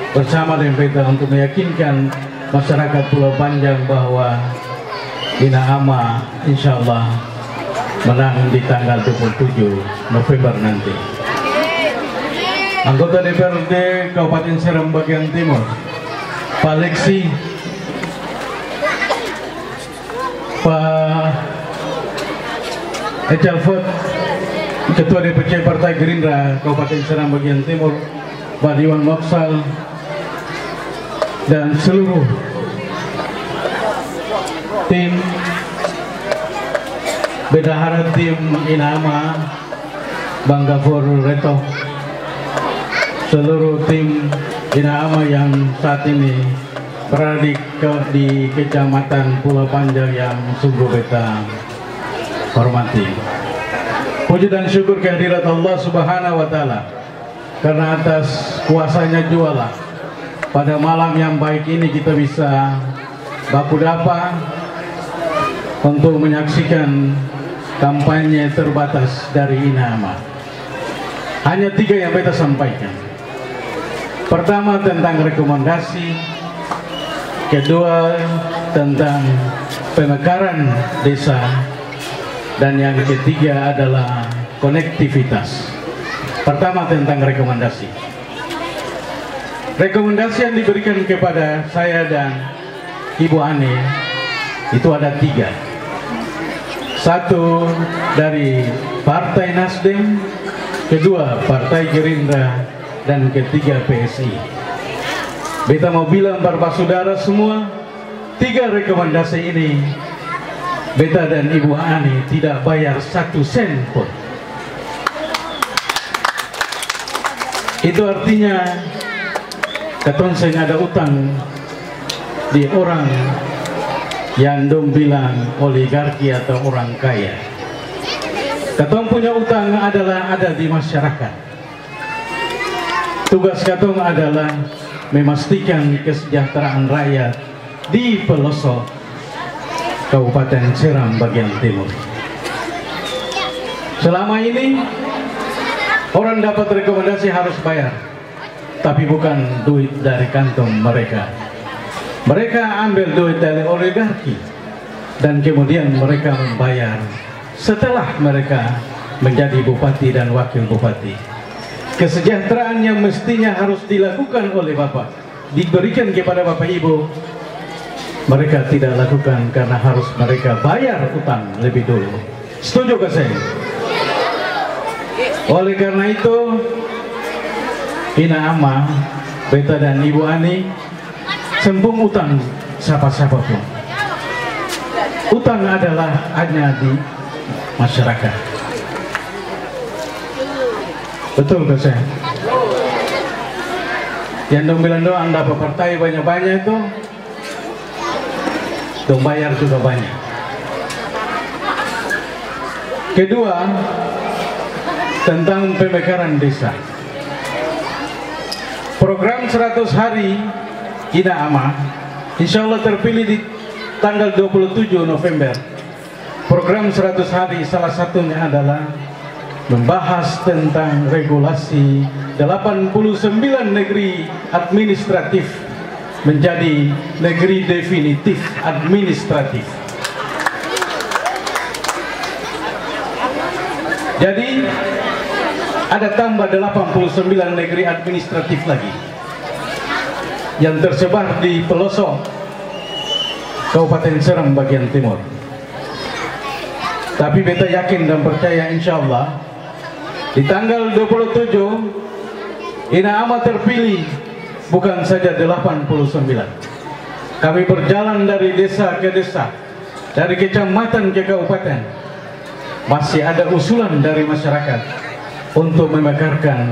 bersama dengan kita untuk meyakinkan masyarakat Pulau Panjang bahwa Ina Ama insya Allah menang di tanggal 27 November nanti. Anggota DPRD Kabupaten Seram bagian Timur, Pak Leksi, Pak Ecalfot, Ketua DPC Partai Gerindra Kabupaten Seram bagian Timur, Pak Diwan Moksal, dan seluruh tim bendahara tim Ina Ama, Bang Gafur Reto, seluruh tim Ina Ama yang saat ini berada di Kecamatan Pulau Panjang yang sungguh beta hormati. Puji dan syukur kehadirat Allah Subhanahu wa Ta'ala, karena atas kuasanya jualah pada malam yang baik ini kita bisa baku dapa untuk menyaksikan kampanye terbatas dari Ina Ama. Hanya 3 yang beta sampaikan. Pertama tentang rekomendasi, kedua tentang pemekaran desa, dan yang ketiga adalah konektivitas. Pertama tentang rekomendasi. Rekomendasi yang diberikan kepada saya dan Ibu Ani itu ada 3. 1 dari Partai Nasdem, kedua Partai Gerindra, dan ketiga PSI. Beta mau bilang Bapak Saudara semua, 3 rekomendasi ini beta dan Ibu Ani tidak bayar 1 sen pun. Itu artinya katong seng ada utang di orang yang dong bilang oligarki atau orang kaya. Katong punya utang adalah ada di masyarakat. Tugas katong adalah memastikan kesejahteraan rakyat di pelosok Kabupaten Seram bagian timur. Selama ini orang dapat rekomendasi harus bayar, tapi bukan duit dari kantong mereka. Mereka ambil duit dari oligarki dan kemudian mereka membayar setelah mereka menjadi bupati dan wakil bupati. Kesejahteraan yang mestinya harus dilakukan oleh Bapak, diberikan kepada Bapak Ibu, mereka tidak lakukan karena harus mereka bayar utang lebih dulu. Setuju ke saya? Oleh karena itu, Ina Ama, beta dan Ibu Ani sembung utang siapa-siapa pun. Utang adalah hanya di masyarakat. Betul ke saya? Yang dong bilang doang dapat partai banyak-banyak itu, dong bayar juga banyak. Kedua, tentang pemekaran desa. Program 100 hari Ina Ama insya Allah terpilih di tanggal 27 November. Program 100 hari salah satunya adalah membahas tentang regulasi 89 negeri administratif menjadi negeri definitif administratif. Jadi ada tambah 89 negeri administratif lagi yang tersebar di pelosok Kabupaten Seram bagian timur. Tapi beta yakin dan percaya insya Allah di tanggal 27 Ina Ama terpilih bukan saja 89. Kami berjalan dari desa ke desa, dari kecamatan ke kabupaten. Masih ada usulan dari masyarakat untuk memekarkan,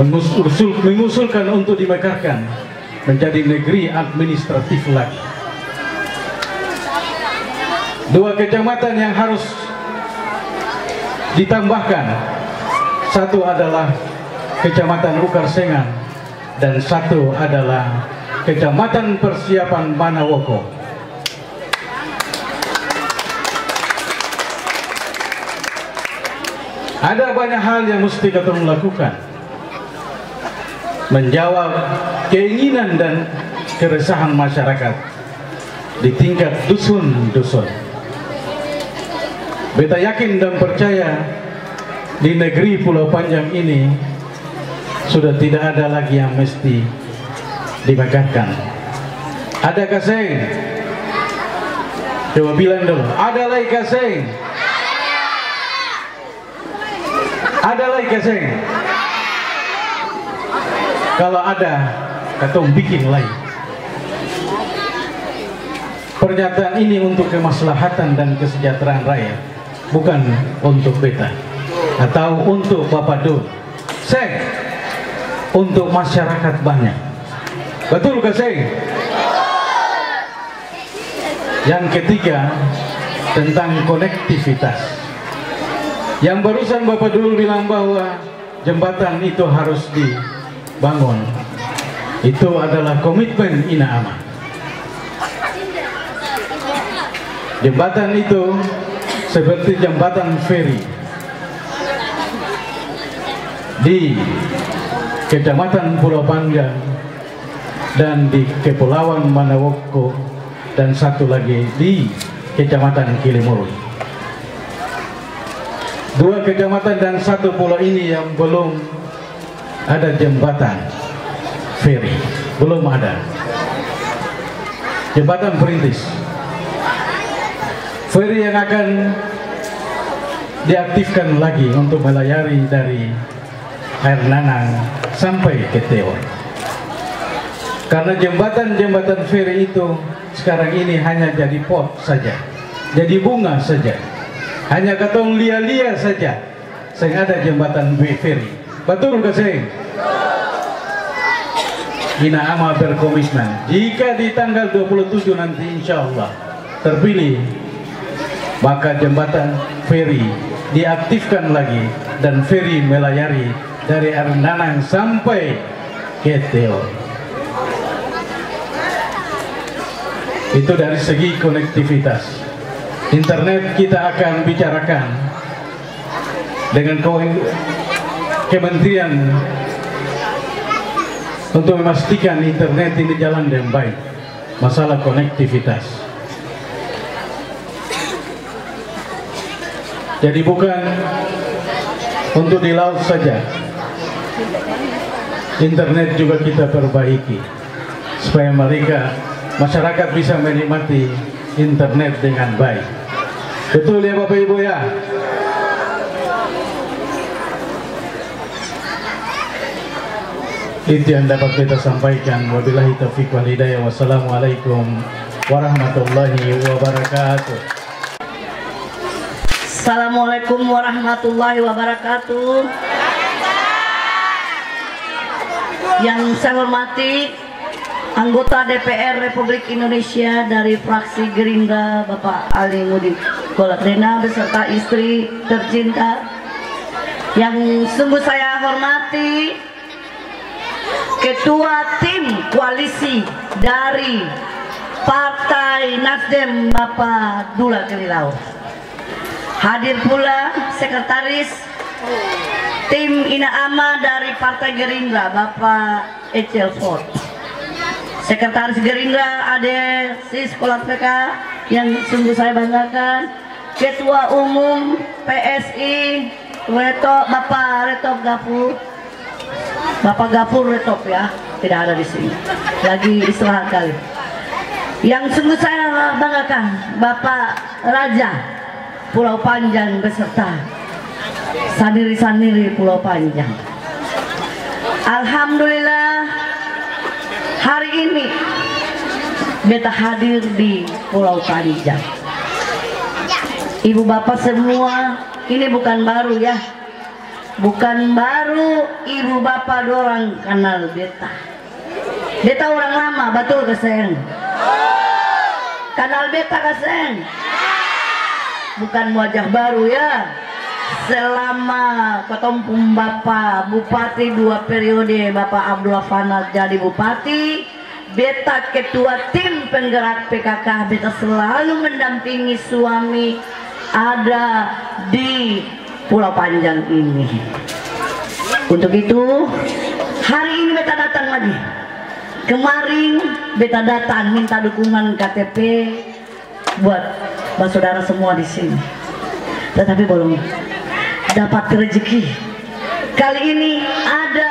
mengusulkan untuk dimekarkan menjadi negeri administratif lagi. 2 kecamatan yang harus ditambahkan, satu adalah Kecamatan Ukarsengan dan satu adalah Kecamatan Persiapan Manawoko. Ada banyak hal yang mesti kita lakukan, menjawab keinginan dan keresahan masyarakat di tingkat dusun-dusun. Beta yakin dan percaya di negeri Pulau Panjang ini sudah tidak ada lagi yang mesti dibakarkan. Ada kaseng? Coba bilang dulu, ada lagi kaseng? Ada lagi kaseng? Kalau ada, katong bikin lagi. Pernyataan ini untuk kemaslahatan dan kesejahteraan rakyat, bukan untuk beta atau untuk Bapak Dul. Seng, untuk masyarakat banyak. Betul gak Seng? Yang ketiga, tentang konektivitas. Yang barusan Bapak Dul bilang bahwa jembatan itu harus dibangun. Itu adalah komitmen Ina Ama. Jembatan itu seperti jembatan feri di Kecamatan Pulau Panjang dan di Kepulauan Manawoko, dan satu lagi di Kecamatan Kilimuru. Dua kecamatan dan satu pulau ini yang belum ada jembatan feri, belum ada jembatan perintis. Feri yang akan diaktifkan lagi untuk melayari dari Air Nanang sampai ke Teor. Karena jembatan-jembatan feri itu sekarang ini hanya jadi pot saja, jadi bunga saja, hanya katong lia-lia saja, sehingga ada jembatan feri. Betul gak Seng? Ina Ama berkomitmen jika di tanggal 27 nanti insya Allah terpilih, maka jembatan feri diaktifkan lagi dan feri melayari dari Air Nanang sampai ke Teor. Itu dari segi konektivitas. Internet kita akan bicarakan dengan Kementerian untuk memastikan internet ini jalan dengan baik. Masalah konektivitas. Jadi bukan untuk di laut saja, internet juga kita perbaiki supaya masyarakat bisa menikmati internet dengan baik. Betul ya Bapak Ibu ya? Itu yang dapat kita sampaikan. Wabillahi taufiq wal hidayah. Wassalamualaikum warahmatullahi wabarakatuh. Assalamualaikum warahmatullahi wabarakatuh. Yang saya hormati anggota DPR Republik Indonesia dari fraksi Gerindra Bapak Ali Mudi Golatdena beserta istri tercinta. Yang sungguh saya hormati Ketua Tim Koalisi dari Partai Nasdem Bapak Dula Kelilau. Hadir pula Sekretaris Tim Ina Ama dari Partai Gerindra Bapak Ecel Ford. Sekretaris Gerindra Ade Sis Kolat PK yang sungguh saya banggakan. Ketua Umum PSI Bapak Retop Gafur. Bapak Gafur Retop ya, tidak ada di sini. Lagi istirahat kali. Yang sungguh saya banggakan Bapak Raja Pulau Panjang beserta sandiri-sandiri Pulau Panjang. Alhamdulillah hari ini beta hadir di Pulau Panjang. Ibu bapak semua, ini bukan baru ya, bukan baru. Ibu bapak dorang kenal beta. Beta orang lama, betul keseng? Kenal beta keseng? Bukan wajah baru ya. Selama ketumpung Bapak Bupati 2 periode Bapak Abdullah Fanat jadi Bupati, beta ketua tim penggerak PKK. Beta selalu mendampingi suami ada di Pulau Panjang ini. Untuk itu hari ini beta datang lagi. Kemarin beta datang minta dukungan KTP buat saudara semua di sini. Tetapi belum dapat rezeki. Kali ini ada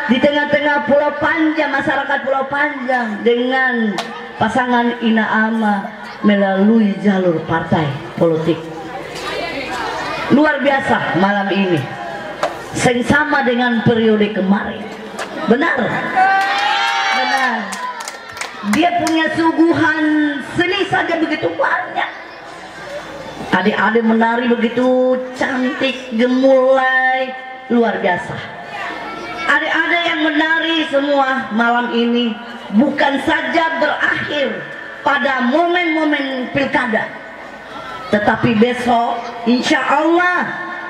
di tengah-tengah Pulau Panjang, masyarakat Pulau Panjang dengan pasangan Ina Ama melalui jalur partai politik. Luar biasa malam ini. Sama dengan periode kemarin. Benar? Benar. Dia punya suguhan seni saja begitu banyak. Adik-adik menari begitu cantik, gemulai, luar biasa. Adik-adik yang menari semua malam ini bukan saja berakhir pada momen-momen pilkada, tetapi besok insya Allah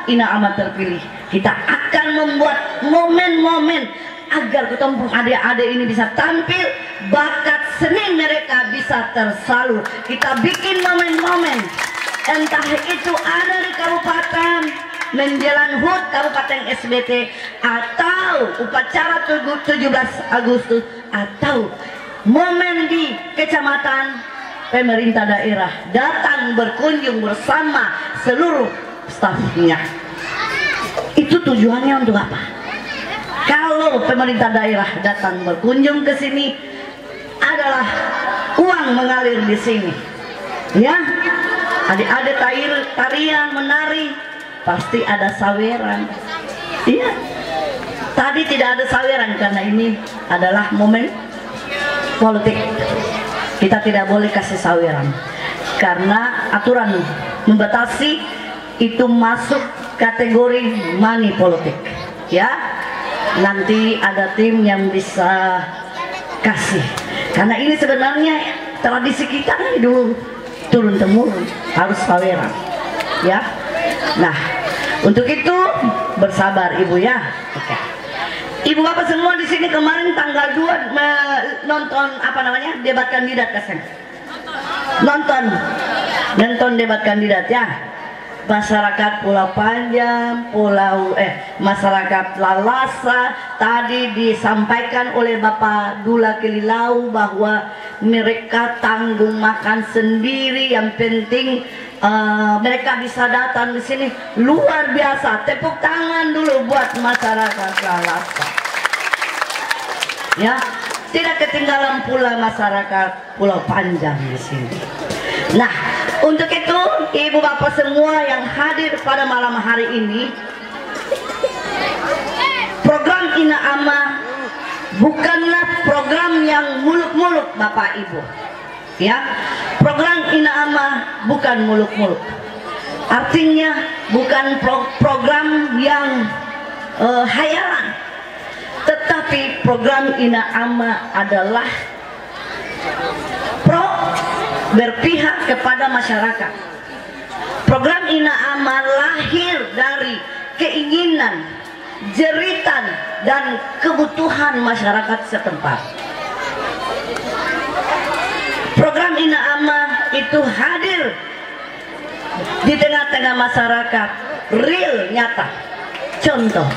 Ina Ama terpilih, kita akan membuat momen-momen agar ketemu adik-adik ini bisa tampil, bakat seni mereka bisa tersalur. Kita bikin momen-momen, entah itu ada di kabupaten menjelang HUT Kabupaten SBT, atau upacara 17 Agustus, atau momen di kecamatan, pemerintah daerah datang berkunjung bersama seluruh stafnya. Itu tujuannya untuk apa? Kalau pemerintah daerah datang berkunjung ke sini, adalah uang mengalir di sini. Ya, adik-adik tarian menari pasti ada saweran. Iya. Tadi tidak ada saweran karena ini adalah momen politik. Kita tidak boleh kasih saweran karena aturan membatasi itu masuk kategori money politik. Ya, nanti ada tim yang bisa kasih. Karena ini sebenarnya tradisi kita nih dulu turun temurun harus saweran. Ya. Nah, untuk itu bersabar Ibu ya. Oke. Ibu bapak semua di sini kemarin tanggal 2 nonton apa namanya debat kandidat kasih. Nonton debat kandidat ya. Masyarakat Pulau Panjang, masyarakat Lalasa tadi disampaikan oleh Bapak Dula Kelilau bahwa mereka tanggung makan sendiri, yang penting mereka bisa datang di sini. Luar biasa, tepuk tangan dulu buat masyarakat Lalasa. Ya, tidak ketinggalan pula masyarakat Pulau Panjang di sini. Nah, untuk itu ibu bapak semua yang hadir pada malam hari ini, program Ina Ama bukanlah program yang muluk-muluk bapak ibu. Ya, program Ina Ama bukan muluk-muluk. Artinya bukan program yang hayalan, tetapi program Ina Ama adalah berpihak kepada masyarakat. Program Ina Ama lahir dari keinginan, jeritan, dan kebutuhan masyarakat setempat. Program Ina Ama itu hadir di tengah-tengah masyarakat, real, nyata. Contoh,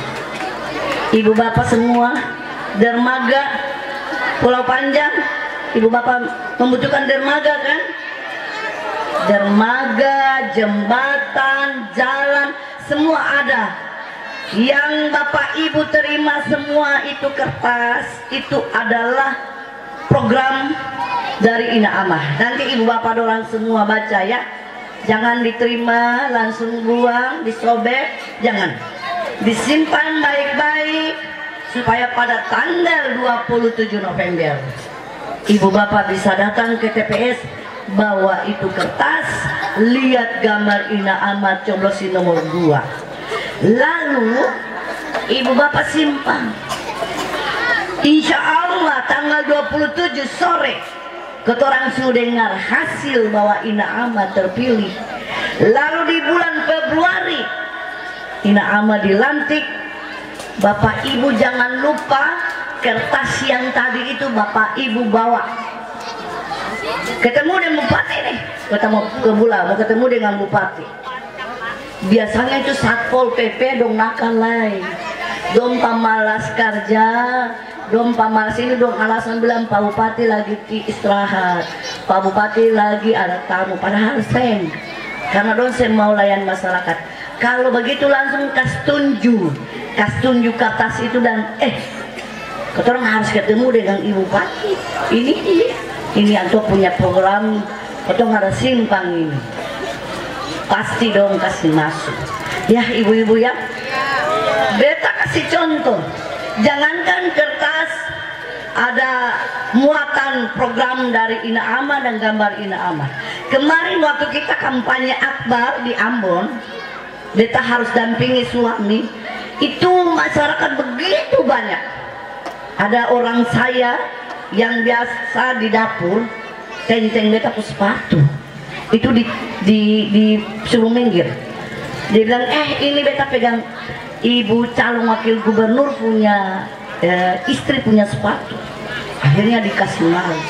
ibu bapak semua, dermaga Pulau Panjang, ibu bapak membutuhkan dermaga kan? Dermaga, jembatan, jalan, semua ada. Yang bapak ibu terima semua itu kertas, itu adalah program dari Ina Ama. Nanti ibu bapak dorang semua baca ya. Jangan diterima langsung buang, disobek, jangan. Disimpan baik-baik supaya pada tanggal 27 November ibu bapak bisa datang ke TPS, bawa itu kertas, lihat gambar Ina Ama, coblosin nomor 2, lalu ibu bapak simpan. Insya Allah tanggal 27 sore ketorang sudah dengar hasil bahwa Ina Ama terpilih. Lalu di bulan Februari Ina Ama dilantik. Bapak ibu jangan lupa kertas yang tadi itu bapak ibu bawa. Ketemu dengan bupati nih, ketemu ke Bula, mau ketemu dengan bupati. biasanya itu Satpol PP dong nakal lain, dong pamalas kerja, dong pamalas ini dong alasan bilang Pak Bupati lagi istirahat, Pak Bupati lagi ada tamu, padahal sen karena dong saya mau layan masyarakat. Kalau begitu langsung kas tunjuk kertas itu dan kita harus ketemu dengan Ibu Bupati. Ini antum punya program, kita harus simpang ini. Pasti dong kasih masuk. Ya ibu-ibu ya. Beta kasih contoh. Jangankan kertas ada muatan program dari Ina Ama dan gambar Ina Ama. Kemarin waktu kita kampanye akbar di Ambon, beta harus dampingi suami. Itu masyarakat begitu banyak. Ada orang saya yang biasa di dapur, tenteng beta ke sepatu. Itu disuruh minggir. Dia bilang, ini beta pegang ibu calon wakil gubernur punya istri punya sepatu. Akhirnya dikasih lagi.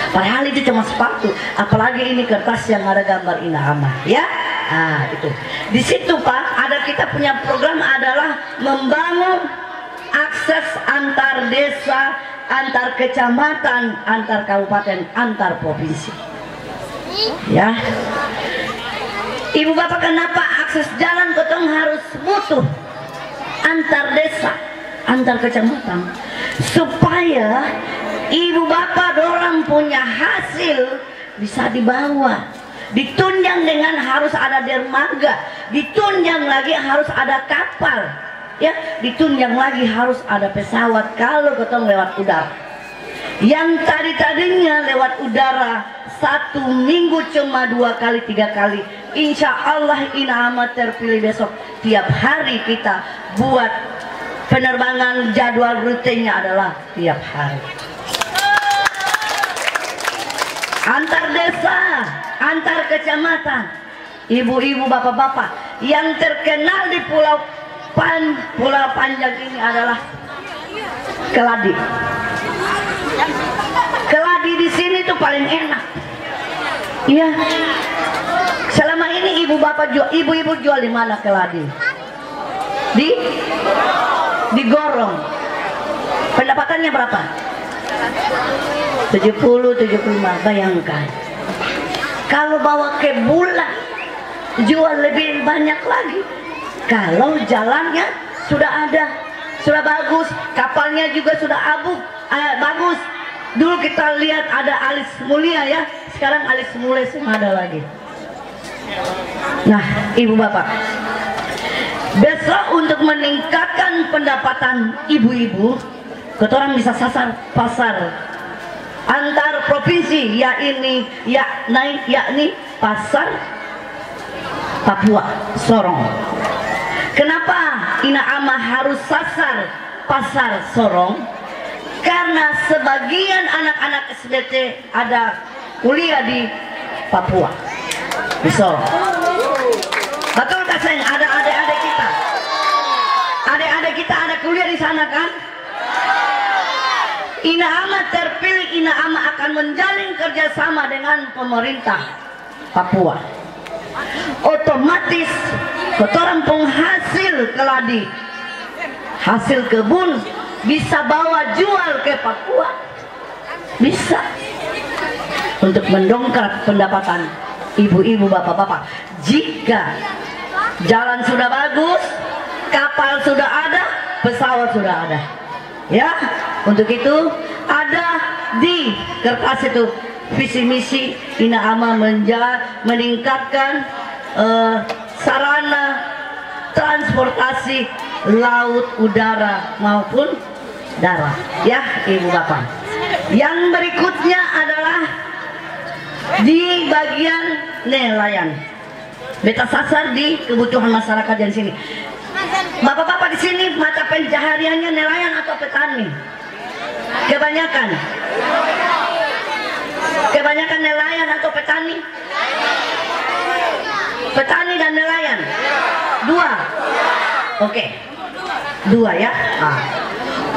Padahal itu cuma sepatu, apalagi ini kertas yang ada gambar Ina Ama, ya. Itu. Di situ Pak, ada kita punya program adalah membangun akses antar desa, antar kecamatan, antar kabupaten, antar provinsi. Ya, Ibu Bapak, kenapa akses jalan ketong harus butuh antar desa, antar kecamatan, supaya Ibu Bapak dorang punya hasil bisa dibawa, ditunjang dengan harus ada dermaga, ditunjang lagi harus ada kapal, ya, ditunjang lagi harus ada pesawat kalau ketong lewat udara. Yang tadinya lewat udara 1 minggu cuma 2 kali 3 kali, insya Allah Ina Ama terpilih besok tiap hari kita buat penerbangan, jadwal rutinnya adalah tiap hari. Antar desa, antar kecamatan, ibu-ibu, bapak-bapak yang terkenal di Pulau Panjang ini adalah keladi. Keladi di sini tuh paling enak. Iya. Selama ini ibu-ibu jual di mana keladi? Di Gorong. Pendapatannya berapa? 70-75, bayangkan. Kalau bawa ke Bulan jual lebih banyak lagi. Kalau jalannya sudah ada, sudah bagus, kapalnya juga sudah bagus. Dulu kita lihat ada alis mulia ya, sekarang alis mulia semua ada lagi. Nah, ibu bapak, besok untuk meningkatkan pendapatan ibu-ibu, kita orang bisa sasar pasar antar provinsi, yakni pasar Papua Sorong. Kenapa Ina Ama harus sasar pasar Sorong? Karena sebagian anak-anak SBT ada kuliah di Papua, di Sorong. Betul kan sayang? Ada adik-adik kita, adik-adik kita ada kuliah di sana kan? Ina Ama terpilih, Ina Ama akan menjalin kerjasama dengan pemerintah Papua. Otomatis kotoran penghasil keladi, hasil kebun bisa bawa jual ke Papua, bisa untuk mendongkrak pendapatan ibu-ibu, bapak-bapak. Jika jalan sudah bagus, kapal sudah ada, pesawat sudah ada, ya. Untuk itu ada di kertas itu visi misi Ina Ama meningkatkan sarana transportasi laut, udara maupun darat, ya ibu bapak. Yang berikutnya adalah di bagian nelayan. Beta sasar di kebutuhan masyarakat di sini. Bapak-bapak di sini mata pencahariannya nelayan atau petani? Kebanyakan nelayan atau petani? Petani dan nelayan? Dua? Oke. Dua ya.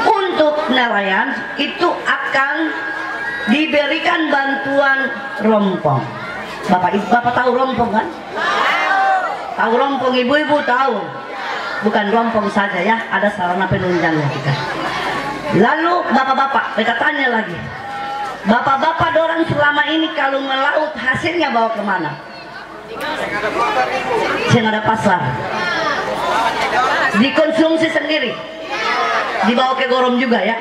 Untuk nelayan itu akan diberikan bantuan rompong. Bapak tahu rompong kan? Tahu rompong ibu-ibu tahu? Bukan rompong saja ya, ada sarana penunjangnya kita. Lalu bapak-bapak, kita tanya lagi. Bapak-bapak dorang selama ini kalau melaut hasilnya bawa kemana? Yang ada pasar. Dikonsumsi sendiri. Dibawa ke Gorom juga ya.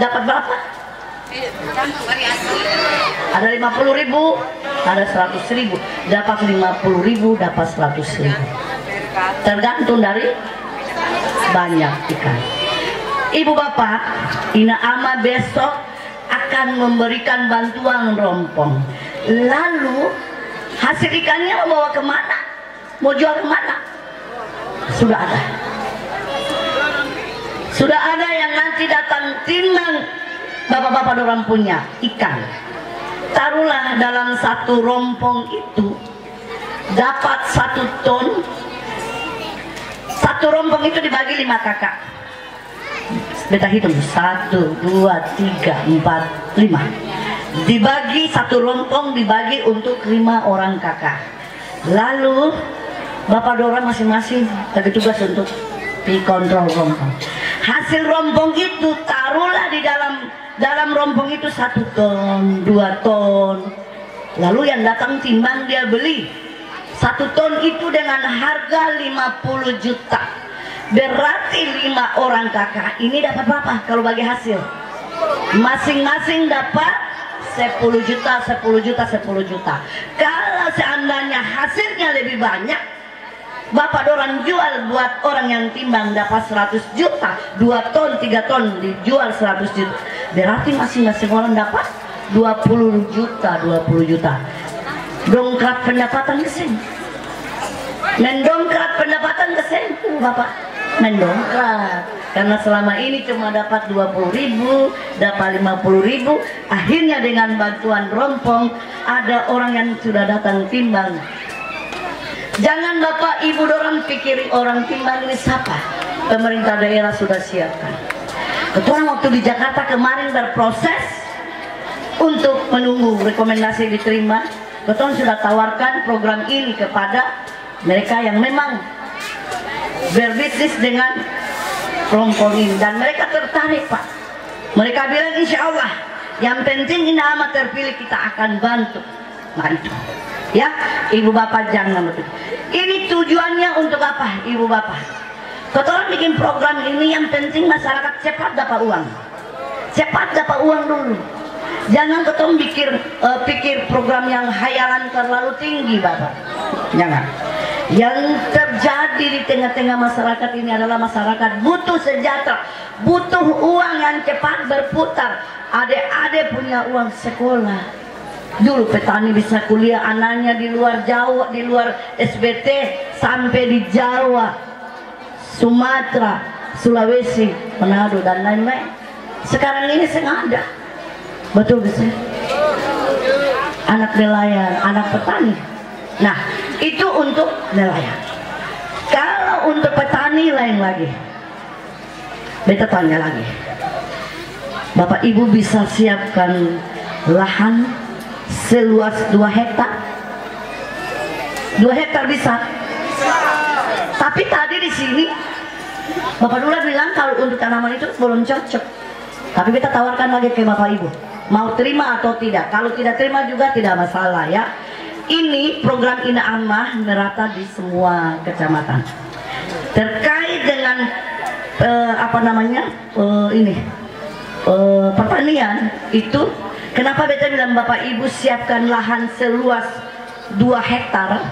Dapat berapa? Ada 50.000, ada 100.000. Dapat 50.000, dapat 100.000. Tergantung dari banyak ikan. Ibu bapak, Ina Ama besok akan memberikan bantuan rompong. Lalu hasil ikannya mau bawa kemana? Mau jual kemana? Sudah ada. Sudah ada yang nanti datang timbang. Bapak-bapak dorang punya ikan. Taruhlah dalam satu rompong itu dapat 1 ton. Satu rompong itu dibagi 5 kakak. Beta hitung 1, 2, 3, 4, 5. Dibagi satu rompong dibagi untuk 5 orang kakak. Lalu bapak dorang masing-masing bagi tugas untuk dikontrol rompong. Hasil rompong itu taruhlah di dalam rompong itu 1 ton, 2 ton. Lalu yang datang timbang dia beli 1 ton itu dengan harga 50 juta. Berarti 5 orang kakak ini dapat berapa kalau bagi hasil? Masing-masing dapat 10 juta, 10 juta, 10 juta. Kalau seandainya hasilnya lebih banyak, bapak dorang jual buat orang yang timbang dapat 100 juta, 2 ton, 3 ton dijual 100 juta. Berarti masing-masing orang dapat 20 juta, 20 juta. Dongkrak pendapatan ke sini. Mendongkrak pendapatan ke sini, bapak. Mendongkrak. Karena selama ini cuma dapat 20.000, dapat 50.000. Akhirnya dengan bantuan rompong ada orang yang sudah datang timbang. Jangan bapak ibu dorang pikir orang timbang ini siapa. Pemerintah daerah sudah siapkan. Ketua waktu di Jakarta kemarin berproses untuk menunggu rekomendasi diterima. Ketua sudah tawarkan program ini kepada mereka yang memang berbisnis dengan rompong ini dan mereka tertarik pak. Mereka bilang insya Allah yang penting ini amat terpilih kita akan bantu. Nah itu ya ibu bapak jangan betul. Ini tujuannya untuk apa ibu bapak? Ketua bikin program ini yang penting masyarakat cepat dapat uang. Cepat dapat uang dulu. Jangan ketua pikir program yang hayalan terlalu tinggi bapak. Jangan. Yang terjadi di tengah-tengah masyarakat ini adalah masyarakat butuh sejahtera, butuh uang yang cepat berputar. Adik-adik punya uang sekolah. Dulu petani bisa kuliah anaknya di luar Jawa, di luar SBT sampai di Jawa, Sumatera, Sulawesi, Manado dan lain-lain. Sekarang ini sengaja. Betul bisa. Anak nelayan, anak petani. Nah, itu untuk nelayan. Kalau untuk petani lain lagi. Beta tanya lagi. Bapak Ibu bisa siapkan lahan seluas 2 hektar? 2 hektar bisa? Tapi tadi di sini Bapak Dula bilang kalau untuk tanaman itu belum cocok. Tapi beta tawarkan lagi ke Bapak Ibu. Mau terima atau tidak? Kalau tidak terima juga tidak masalah ya. Ini program Ina Amah merata di semua kecamatan. Terkait dengan pertanian itu, kenapa beta bilang Bapak Ibu siapkan lahan seluas 2 hektar,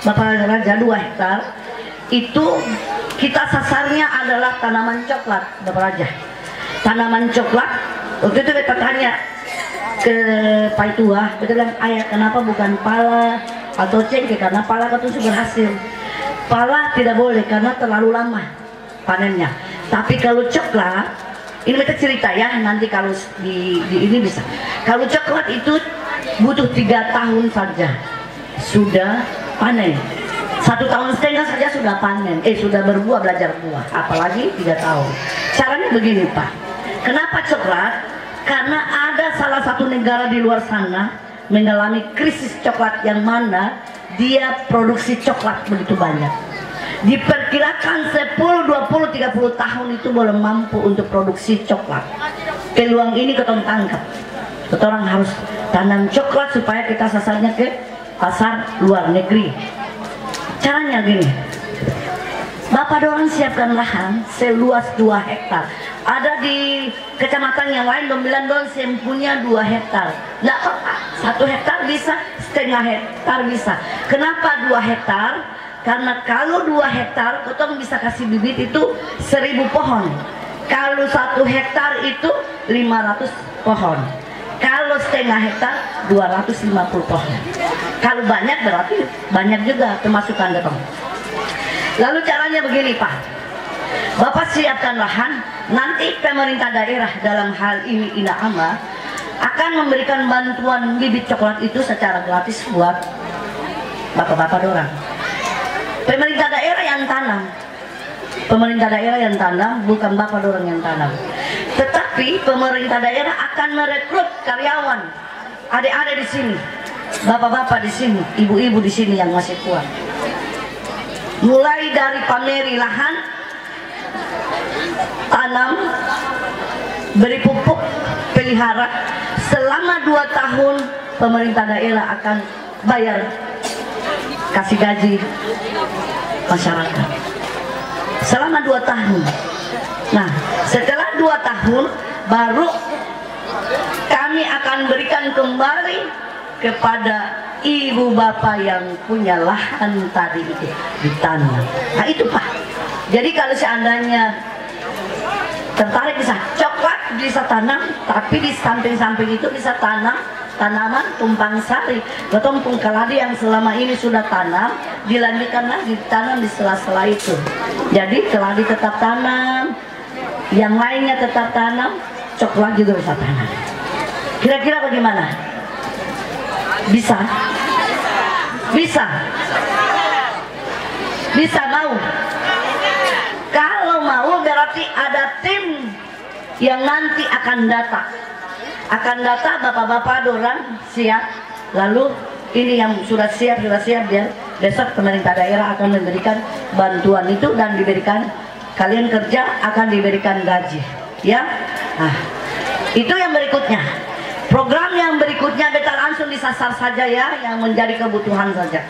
Bapak Raja 2 hektar, itu kita sasarnya adalah tanaman coklat, Bapak Raja. Tanaman coklat. Waktu itu beta tanya ke Pak Tua, kita bilang ayah kenapa bukan pala atau cengkeh, karena pala itu sudah berhasil. Pala tidak boleh karena terlalu lama panennya. Tapi kalau coklat, ini kita cerita ya, nanti kalau di ini bisa. Kalau coklat itu butuh 3 tahun saja sudah panen. 1,5 tahun saja sudah panen, sudah berbuah, belajar buah. Apalagi 3 tahun. Caranya begini Pak. Kenapa coklat? Karena ada salah satu negara di luar sana mengalami krisis coklat yang mana dia produksi coklat begitu banyak. Diperkirakan 10, 20, 30 tahun itu belum mampu untuk produksi coklat. Peluang ini ketong tangkap. Orang harus tanam coklat supaya kita sasarnya ke pasar luar negeri. Caranya gini, Bapak dorang siapkan lahan seluas 2 hektar. Ada di kecamatan yang lain dombilan don punya 2 hektar. Nggak apa-apa, 1 hektar bisa, setengah hektar bisa. Kenapa 2 hektar? Karena kalau 2 hektar, kotong bisa kasih bibit itu 1000 pohon. Kalau 1 hektar itu 500 pohon. Kalau setengah hektar 250 pohon. Kalau banyak berarti banyak juga pemasukan ketong. Lalu caranya begini Pak, Bapak siapkan lahan, nanti pemerintah daerah dalam hal ini Inaama akan memberikan bantuan bibit coklat itu secara gratis buat bapak-bapak dorang. Pemerintah daerah yang tanam, pemerintah daerah yang tanam, bukan bapak dorang yang tanam. Tetapi pemerintah daerah akan merekrut karyawan, adik-adik di sini, bapak-bapak di sini, ibu-ibu di sini yang masih kuat. Mulai dari pameri lahan, tanam, beri pupuk, pelihara. Selama 2 tahun pemerintah daerah akan bayar, kasih gaji masyarakat. Selama 2 tahun. Nah, setelah 2 tahun baru kami akan berikan kembali kepada ibu bapak yang punya lahan tadi itu ditanam. Nah itu Pak. Jadi kalau seandainya tertarik bisa coklat bisa tanam, tapi di samping-samping itu bisa tanam tanaman tumpang sari, ketumpung keladi yang selama ini sudah tanam, dilanjutkan lagi tanam di sela-sela itu. Jadi keladi tetap tanam, yang lainnya tetap tanam, coklat juga bisa tanam. Kira-kira bagaimana? Bisa? Bisa? Bisa mau? Kalau mau berarti ada tim yang nanti akan datang. Akan data bapak-bapak dorang siap. Lalu ini yang sudah siap biar besok pemerintah daerah akan memberikan bantuan itu dan diberikan, kalian kerja akan diberikan gaji ya. Nah itu yang berikutnya, program yang berikutnya beta langsung disasar saja ya, yang menjadi kebutuhan saja.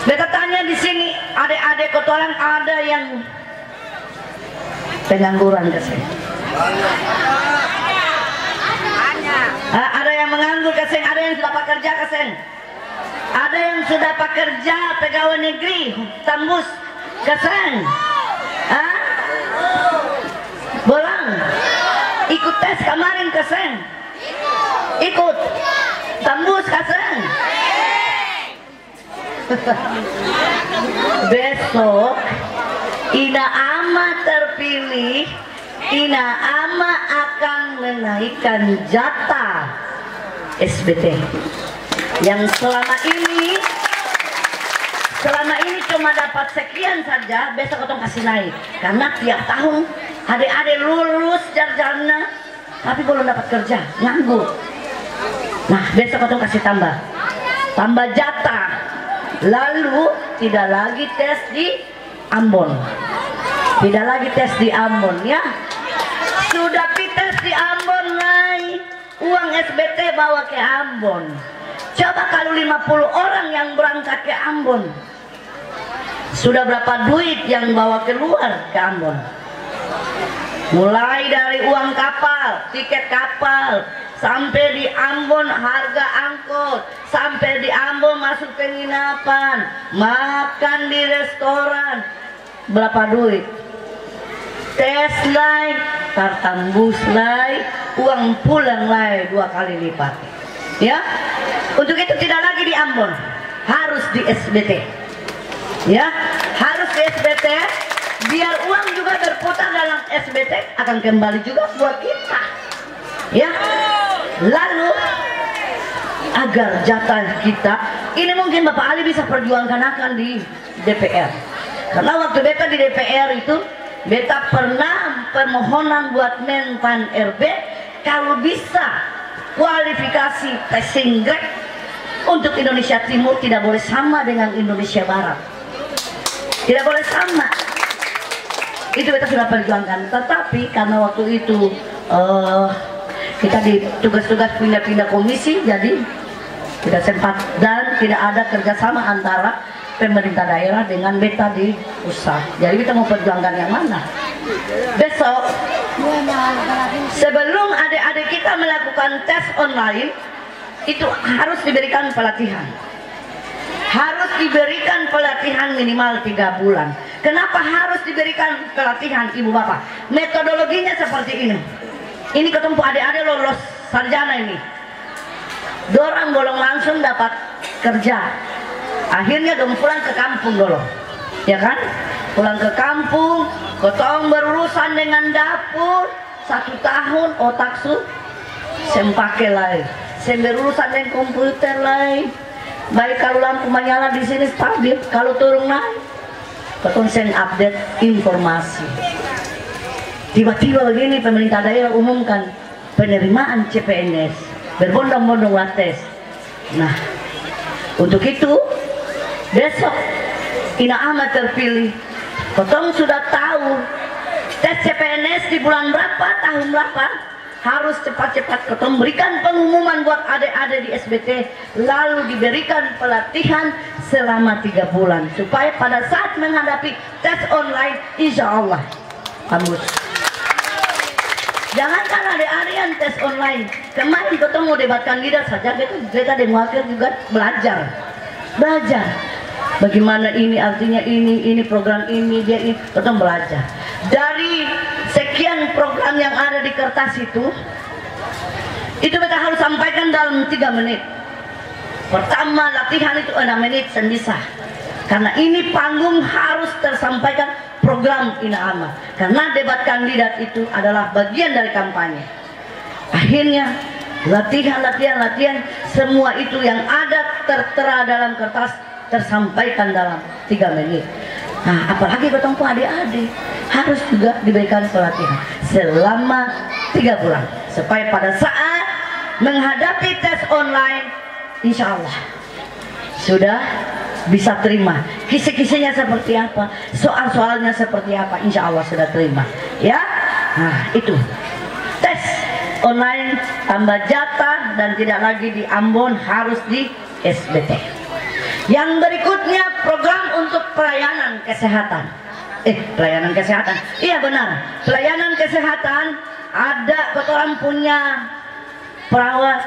Beta tanya di sini adik-adik kotoran ada yang pengangguran kesini? Ada yang menganggur keseng, ada yang sudah pekerja keseng, ada yang sudah pekerja pegawai negeri tembus keseng. Bolang ikut tes kemarin keseng, ikut tembus keseng. Besok Inaama terpilih, Inaama akan menaikkan jatah SBT yang selama ini cuma dapat sekian saja, besok kita kasih naik karena tiap tahun adik-adik lulus sarjana tapi belum dapat kerja, nganggur. Nah besok kita kasih tambah jatah, lalu tidak lagi tes di Ambon, tidak lagi tes di Ambon ya. Sudah tes di Ambon naik, uang SBT bawa ke Ambon. Coba kalau 50 orang yang berangkat ke Ambon, sudah berapa duit yang bawa keluar ke Ambon? Mulai dari uang kapal, tiket kapal, sampai di Ambon harga angkot, sampai di Ambon masuk penginapan, makan di restoran, berapa duit? Tes lain, tartambus lain, uang pulang lain 2 kali lipat. Ya, untuk itu tidak lagi di Ambon, harus di SBT. Ya, harus di SBT, biar uang juga berputar dalam SBT akan kembali juga buat kita. Ya, lalu agar jatah kita ini mungkin Bapak Ali bisa perjuangkan akan di DPR. Karena waktu beta di DPR itu beta pernah permohonan buat Menpan RB kalau bisa kualifikasi passing grade Untuk Indonesia Timur tidak boleh sama dengan Indonesia Barat, tidak boleh sama. Itu kita sudah perjuangkan, tetapi karena waktu itu kita di tugas-tugas pindah-pindah komisi, jadi tidak sempat dan tidak ada kerjasama antara pemerintah daerah dengan beta di pusat. Jadi kita mau perjuangkan yang mana? Besok sebelum adik-adik kita melakukan tes online itu harus diberikan pelatihan. Harus diberikan pelatihan minimal 3 bulan. Kenapa harus diberikan pelatihan, Ibu Bapak? Metodologinya seperti ini. Ini ketemu adik-adik lolos sarjana ini. Dorang bolong langsung dapat kerja. Akhirnya dong pulang ke kampung dulu. Ya kan? Pulang ke kampung, kotong berurusan dengan dapur 1 tahun otak su sempake lain. Saya berurusan dengan komputer lain. Baik kalau lampu menyala di sini stabil, kalau turun naik, kotong send update informasi. Tiba-tiba begini pemerintah daerah umumkan penerimaan CPNS berbondong-bondong tes. Nah, untuk itu besok Ina Ahmad terpilih. Kotong sudah tahu tes CPNS di bulan berapa, tahun berapa. Harus cepat-cepat kotong berikan pengumuman buat adik-adik di SBT, lalu diberikan pelatihan selama 3 bulan supaya pada saat menghadapi tes online insya Allah bagus. Jangankan adik-adik yang tes online, kemarin kotong mau debat kandidat saja, kita demokrat juga belajar bagaimana ini artinya ini program ini dia ini, kotong belajar dari sekian program yang ada di kertas itu kita harus sampaikan dalam 3 menit. Pertama latihan itu 6 menit sendisa, karena ini panggung harus tersampaikan program Ina Ahmad, karena debat kandidat itu adalah bagian dari kampanye. Akhirnya latihan semua itu yang ada tertera dalam kertas tersampaikan dalam 3 menit. Nah, apalagi ketemu adik-adik harus juga diberikan pelatihan selama 3 bulan supaya pada saat menghadapi tes online insya Allah sudah bisa terima. Kisi-kisinya seperti apa, soal-soalnya seperti apa, insya Allah sudah terima ya. Nah, itu tes online tambah jatah dan tidak lagi di Ambon, harus di SBT. Yang berikutnya program untuk pelayanan kesehatan. Pelayanan kesehatan. Iya benar. Pelayanan kesehatan ada, kotoran punya perawat.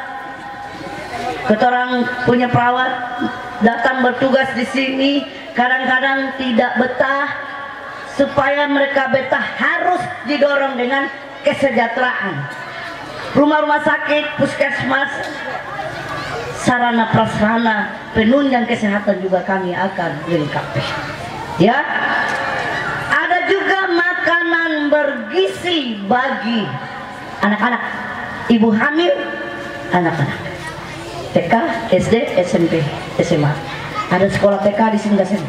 Kotoran punya perawat datang bertugas di sini, kadang-kadang tidak betah. Supaya mereka betah harus didorong dengan kesejahteraan. Rumah-rumah sakit, puskesmas, sarana prasarana penunjang kesehatan juga kami akan lengkapi ya. Ada juga makanan bergizi bagi anak-anak, ibu hamil, anak-anak TK, SD, SMP, SMA. Ada sekolah TK di sini nggak sih?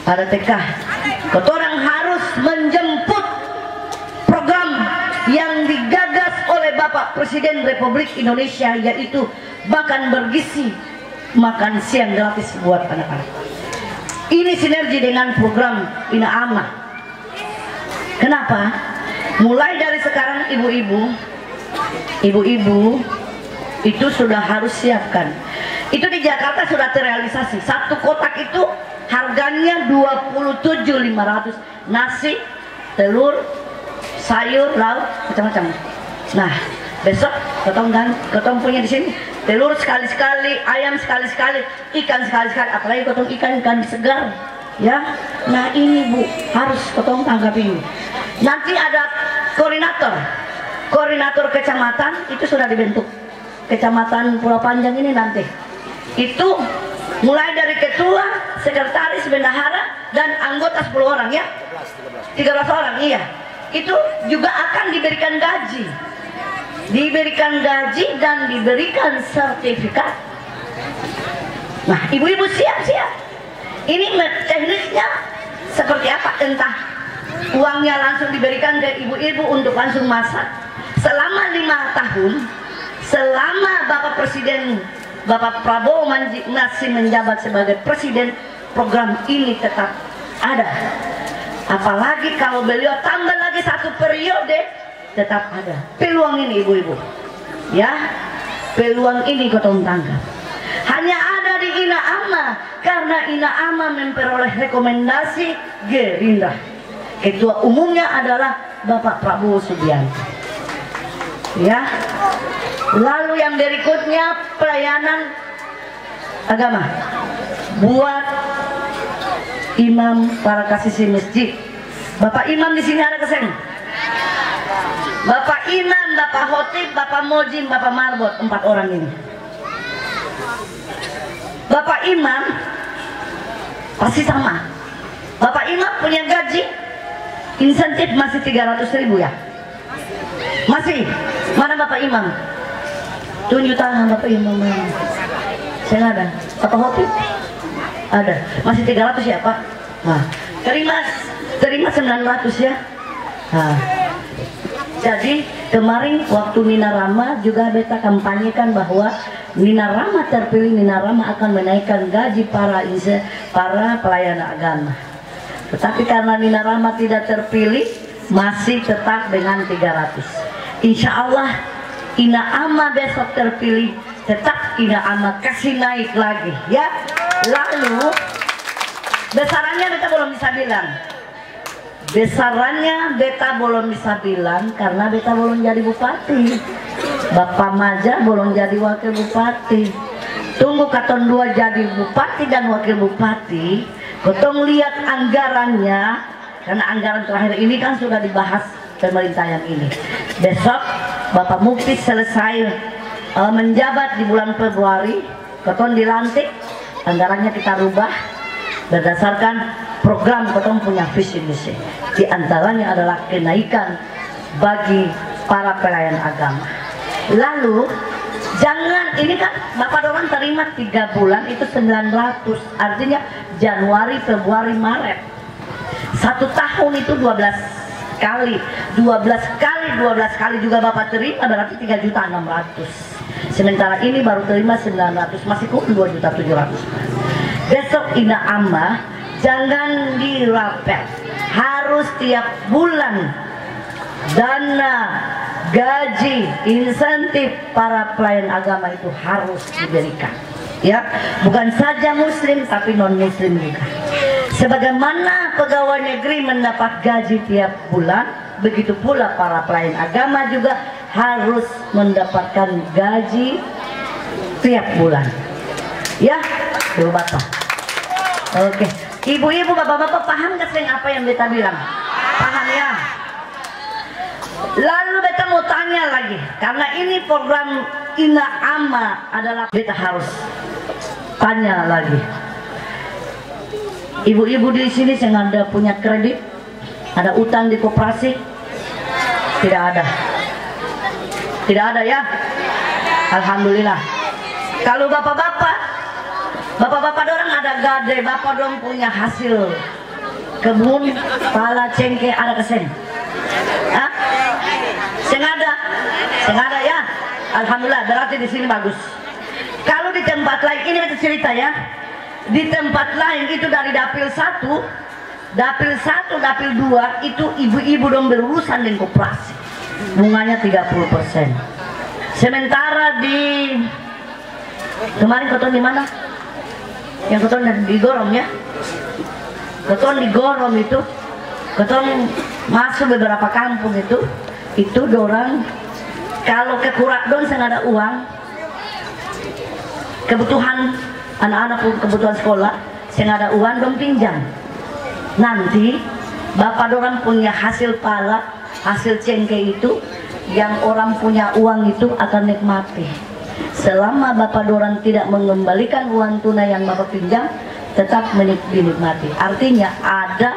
Ada TK. Kotorang harus menjemput program yang digagas oleh Bapak Presiden Republik Indonesia, yaitu makan bergizi, makan siang gratis buat anak-anak. Ini sinergi dengan program Ina Ahmad. Kenapa? Mulai dari sekarang ibu-ibu itu sudah harus siapkan. Itu di Jakarta sudah terrealisasi. 1 kotak itu harganya 27.500, nasi, telur, sayur, lauk, macam-macam. Nah, besok kotong punya di sini telur sekali-sekali, ayam sekali-sekali, ikan sekali-sekali, apalagi kotong ikan segar, ya. Nah ini Bu, harus kotong tanggap ini. Nanti ada koordinator kecamatan itu sudah dibentuk. Kecamatan Pulau Panjang ini nanti itu mulai dari ketua, sekretaris, bendahara, dan anggota 10 orang ya, 13 orang iya. Itu juga akan diberikan gaji dan diberikan sertifikat. Nah, ibu-ibu siap-siap. Ini teknisnya seperti apa? Entah uangnya langsung diberikan ke ibu-ibu untuk langsung masak selama 5 tahun. selama Bapak Presiden Bapak Prabowo masih menjabat sebagai presiden, program ini tetap ada. Apalagi kalau beliau tambah lagi 1 periode, tetap ada. Peluang ini ibu-ibu, ya, peluang ini kotong tangkap. Hanya ada di Ina Ama, karena Ina Ama memperoleh rekomendasi Gerindra. Ketua umumnya adalah Bapak Prabowo Subianto. Ya. Lalu yang berikutnya pelayanan agama buat imam para kasisi masjid. Bapak imam di sini ada keseng? Bapak imam, Bapak khotib, Bapak mojim, Bapak marbot, 4 orang ini. Bapak imam pasti sama. Bapak imam punya gaji insentif masih 300.000 ya? Masih? Mana Bapak imam? Tunjuk tangan Bapak imam. Saya ada. Bapak khotib? Ada. Masih 300 ya Pak? Nah, terima 900 ya. Nah, jadi kemarin waktu Nina Rama juga beta kampanyekan bahwa Nina Rama terpilih, Nina Rama akan menaikkan gaji para pelayan agama. Tetapi karena Nina Rama tidak terpilih, masih tetap dengan 300. Insya Allah Ina Ama besok terpilih, tetap Ina Ama kasih naik lagi ya. Lalu besarannya beta belum bisa bilang. Besarannya beta belum bisa bilang karena beta belum jadi bupati. Bapak Maja belum jadi wakil bupati. Tunggu katon 2 jadi bupati dan wakil bupati, kotong lihat anggarannya, karena anggaran terakhir ini kan sudah dibahas pemerintah yang ini. Besok Bapak Mufti selesai menjabat di bulan Februari, kotong dilantik, anggarannya kita rubah berdasarkan program kotong punya visi misi. Di antaranya adalah kenaikan bagi para pelayan agama. Lalu jangan, ini kan Bapak dorang terima 3 bulan itu 900, artinya Januari, Februari, Maret. 1 tahun itu 12 kali, 12 kali juga Bapak terima, berarti 3.600.000. Sementara ini baru terima 900, masih kurang 2.700.000. Besok Ina Ama jangan dirapel, harus tiap bulan dana gaji insentif para pelayan agama itu harus diberikan ya, bukan saja muslim tapi non muslim juga. Sebagaimana pegawai negeri mendapat gaji tiap bulan, begitu pula para pelayan agama juga harus mendapatkan gaji tiap bulan ya, Ibu Bapak. Oke, ibu-ibu, bapak-bapak paham gak sih apa yang beta bilang? Paham ya? Lalu beta mau tanya lagi, karena ini program Ina Ama adalah, beta harus tanya lagi. Ibu-ibu di sini yang ada punya kredit, ada utang di koperasi? Tidak ada. Tidak ada ya? Alhamdulillah. Kalau bapak-bapak dorang ada gade, bapak dorang punya hasil kebun, pala, cengkeh, ada kesen? Hah? Sengaja ya? Alhamdulillah, berarti di sini bagus. Kalau di tempat lain, ini kita cerita ya, di tempat lain itu dari dapil 1, dapil 2 itu ibu-ibu dong berurusan dengan koperasi, bunganya 30%. Sementara di kemarin koton di mana? Yang koton di Gorom ya, koton di Gorom itu, koton masuk beberapa kampung itu dorang kalau kekurat don saya ada uang, kebutuhan anak-anak kebutuhan sekolah saya ada uang dong pinjam. Nanti bapak dorang punya hasil pala, hasil cengkeh itu yang orang punya uang itu akan nikmati. Selama bapak dorang tidak mengembalikan uang tunai yang bapak pinjam, tetap dinikmati. Artinya ada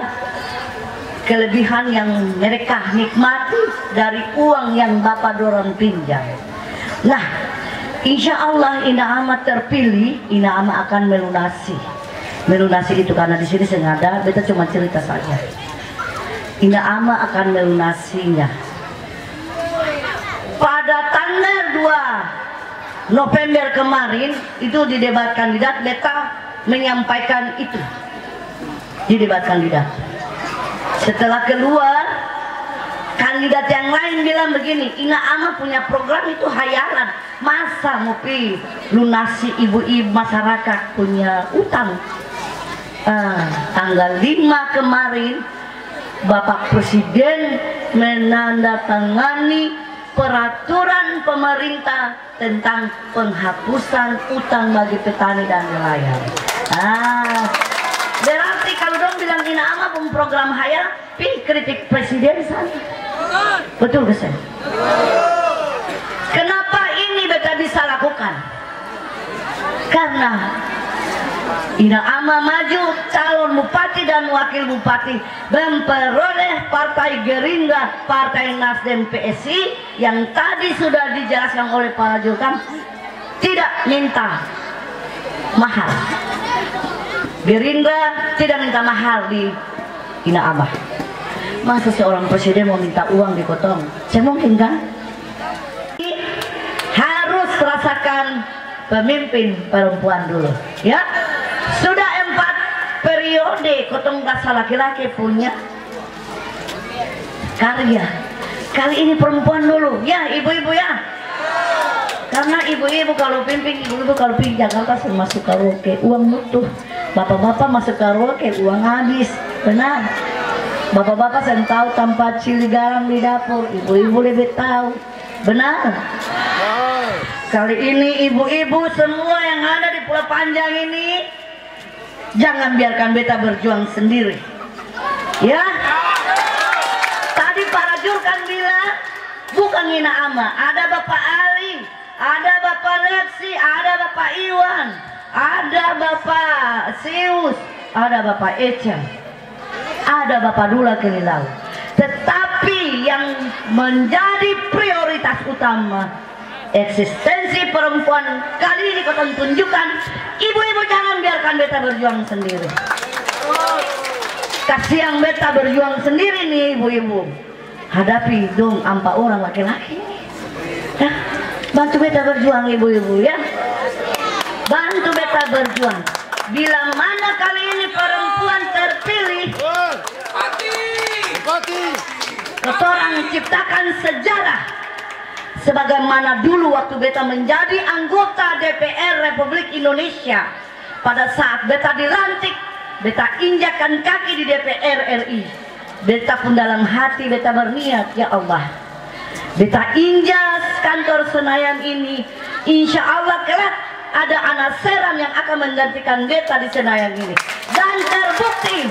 kelebihan yang mereka nikmati dari uang yang bapak dorang pinjam. Nah, insya Allah Ina Ama terpilih, Ina Ama akan melunasi itu, karena di sini sengaja beta cuma cerita saja. Ina Ama akan melunasinya pada tanggal 2 November kemarin itu di debat kandidat, beta menyampaikan itu di debat kandidat. Setelah keluar, kandidat yang lain bilang begini, Ina Ama punya program itu hayalan, masa mau pi lunasi ibu-ibu masyarakat punya utang. Tanggal 5 kemarin Bapak Presiden menandatangani peraturan pemerintah tentang penghapusan utang bagi petani dan nelayan. Berarti kalau dong bilang Ina Ama pun program hayal, pi kritik presiden sana. Betul ke saya? Kenapa ini beta bisa lakukan? Karena Ina Ama maju calon bupati dan wakil bupati, memperoleh Partai Gerindra, Partai Nasdem PSI yang tadi sudah dijelaskan oleh para jurkam tidak minta mahal. Gerindra tidak minta mahal di Ina Ama. Masa seorang presiden mau minta uang dipotong? Saya mungkin kan? Harus rasakan pemimpin perempuan dulu, ya. Sudah 4 periode kotong rasa laki-laki punya karya. Kali ini perempuan dulu, ya ibu-ibu ya. Karena ibu-ibu kalau pimpin, ibu-ibu kalau pergi Jakarta semua masuk karaoke, uang butuh. Bapak-bapak masuk karaoke, uang habis, benar. Bapak-bapak saya tahu tanpa cili garam di dapur, ibu-ibu lebih tahu, benar. Kali ini ibu-ibu semua yang ada di Pulau Panjang ini, jangan biarkan beta berjuang sendiri, ya. Tadi para jurkan bilang bukan Ina Ama, ada Bapak Ali, ada Bapak Lexi, ada Bapak Iwan, ada Bapak Sius, ada Bapak Echa, ada Bapak Dula Kelilau. Tetapi yang menjadi prioritas utama eksistensi perempuan kali ini kau tunjukkan. Ibu-ibu jangan biarkan beta berjuang sendiri. Kasihan beta berjuang sendiri nih ibu-ibu. Hadapi dong 4 orang laki-laki. Nah, bantu beta berjuang ibu-ibu ya. Bantu beta berjuang. Bila mana kali ini perempuan terpilih, ketorang ciptakan sejarah. Sebagaimana dulu waktu beta menjadi anggota DPR Republik Indonesia, pada saat beta dilantik, beta injakan kaki di DPR RI. Beta pun dalam hati beta berniat, ya Allah, beta injas kantor Senayan ini, insya Allah kelak ada anak seram yang akan menggantikan beta di Senayan ini. Dan terbukti,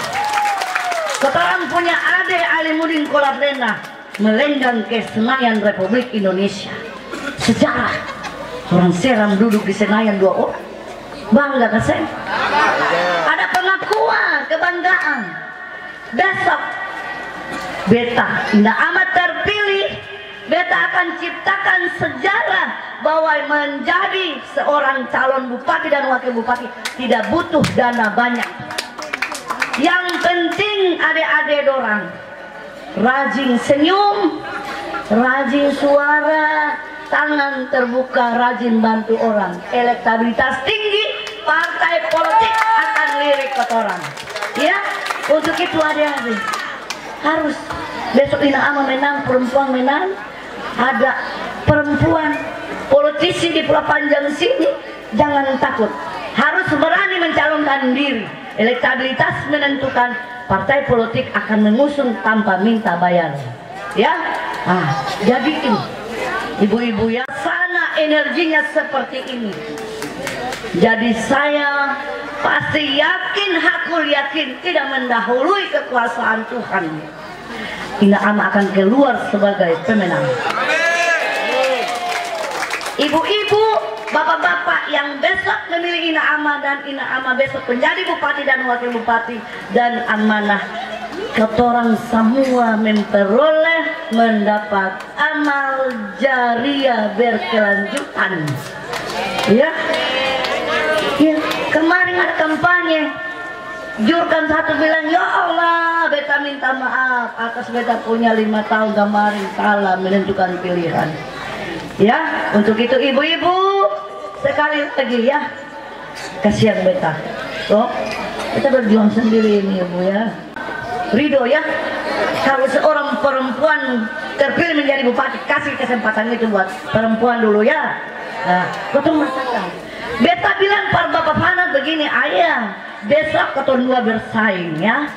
ketorang punya adik Alimuddin Kolablena melenggang ke Senayan Republik Indonesia. Sejarah orang Seram duduk di Senayan 2 orang. Bangga kan saya? Ada pengakuan, kebanggaan. Besok beta Ina Ama terpilih, beta akan ciptakan sejarah bahwa menjadi seorang calon bupati dan wakil bupati tidak butuh dana banyak. Yang penting adik-adik dorang rajin senyum, rajin suara, tangan terbuka, rajin bantu orang, elektabilitas tinggi, partai politik akan lirik kotoran. Ya, untuk itu adik-adik harus besok Ina Ama menang, perempuan menang, ada perempuan politisi di Pulau Panjang sini, jangan takut, harus berani mencalonkan diri. Elektabilitas menentukan, partai politik akan mengusung tanpa minta bayar, ya. Jadi ini ibu-ibu ya, sana energinya seperti ini. Jadi saya pasti yakin, hakul yakin tidak mendahului kekuasaan Tuhan. Ina Ama akan keluar sebagai pemenang. Ibu-ibu, bapak-bapak yang besok memilih Ina Ama dan Ina Ama besok menjadi bupati dan wakil bupati, dan amanah ketorang semua memperoleh mendapat amal jariah berkelanjutan. Ya, kemarin ada kampanye, jurkan satu bilang, ya Allah, beta minta maaf atas beta punya 5 tahun kemarin salah menentukan pilihan. Ya, untuk itu ibu-ibu sekali lagi ya, kasihan beta. Oh, kita berjuang sendiri ini ibu ya. Ridho ya, kalau seorang perempuan terpilih menjadi bupati, kasih kesempatan itu buat perempuan dulu ya. Nah, kotong masakan. Beta bilang par Bapak Fana begini, ayah, besok kotong dua bersaing ya.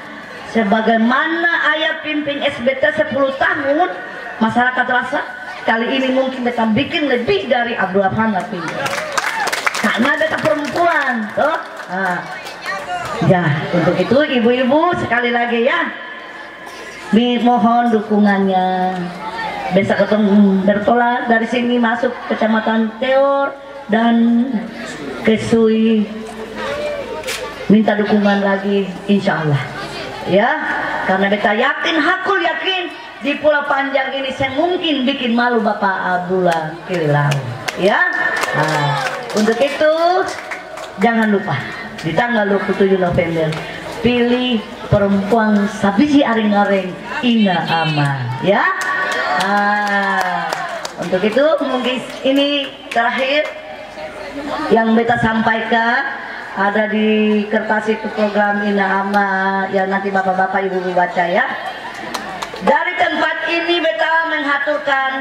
Sebagaimana ayah pimpin SBT 10 tahun, masyarakat rasa kali ini mungkin beta bikin lebih dari Abdullah Fana pimpin. Karena beta perempuan, toh. Nah, ya, untuk itu ibu-ibu sekali lagi ya, mohon dukungannya. Besok ketemu bertolak dari sini masuk kecamatan Teor dan Kesui, minta dukungan lagi, insya Allah. Ya, karena beta yakin, hakul yakin di Pulau Panjang ini saya mungkin bikin malu Bapak Abdullah Kililau. Ya, nah, untuk itu jangan lupa di tanggal 27 November pilih perempuan sabiji aring-aring Ina Ama ya. Untuk itu mungkin ini terakhir yang beta sampaikan, ada di kertas itu program Ina Ama yang nanti bapak-bapak ibu-ibu baca ya. Dari tempat ini beta menghaturkan,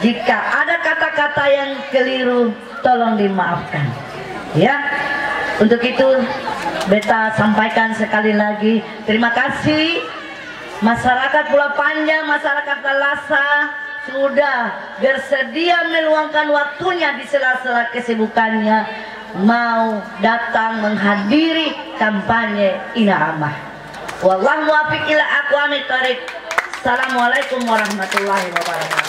jika ada kata-kata yang keliru tolong dimaafkan ya. Untuk itu beta sampaikan sekali lagi, terima kasih masyarakat Pulau Panjang, masyarakat Talasa sudah bersedia meluangkan waktunya di sela-sela kesibukannya mau datang menghadiri kampanye Ina Ama. Wallahu muwaffiq ila aqwamit thoriq. Assalamualaikum warahmatullahi wabarakatuh.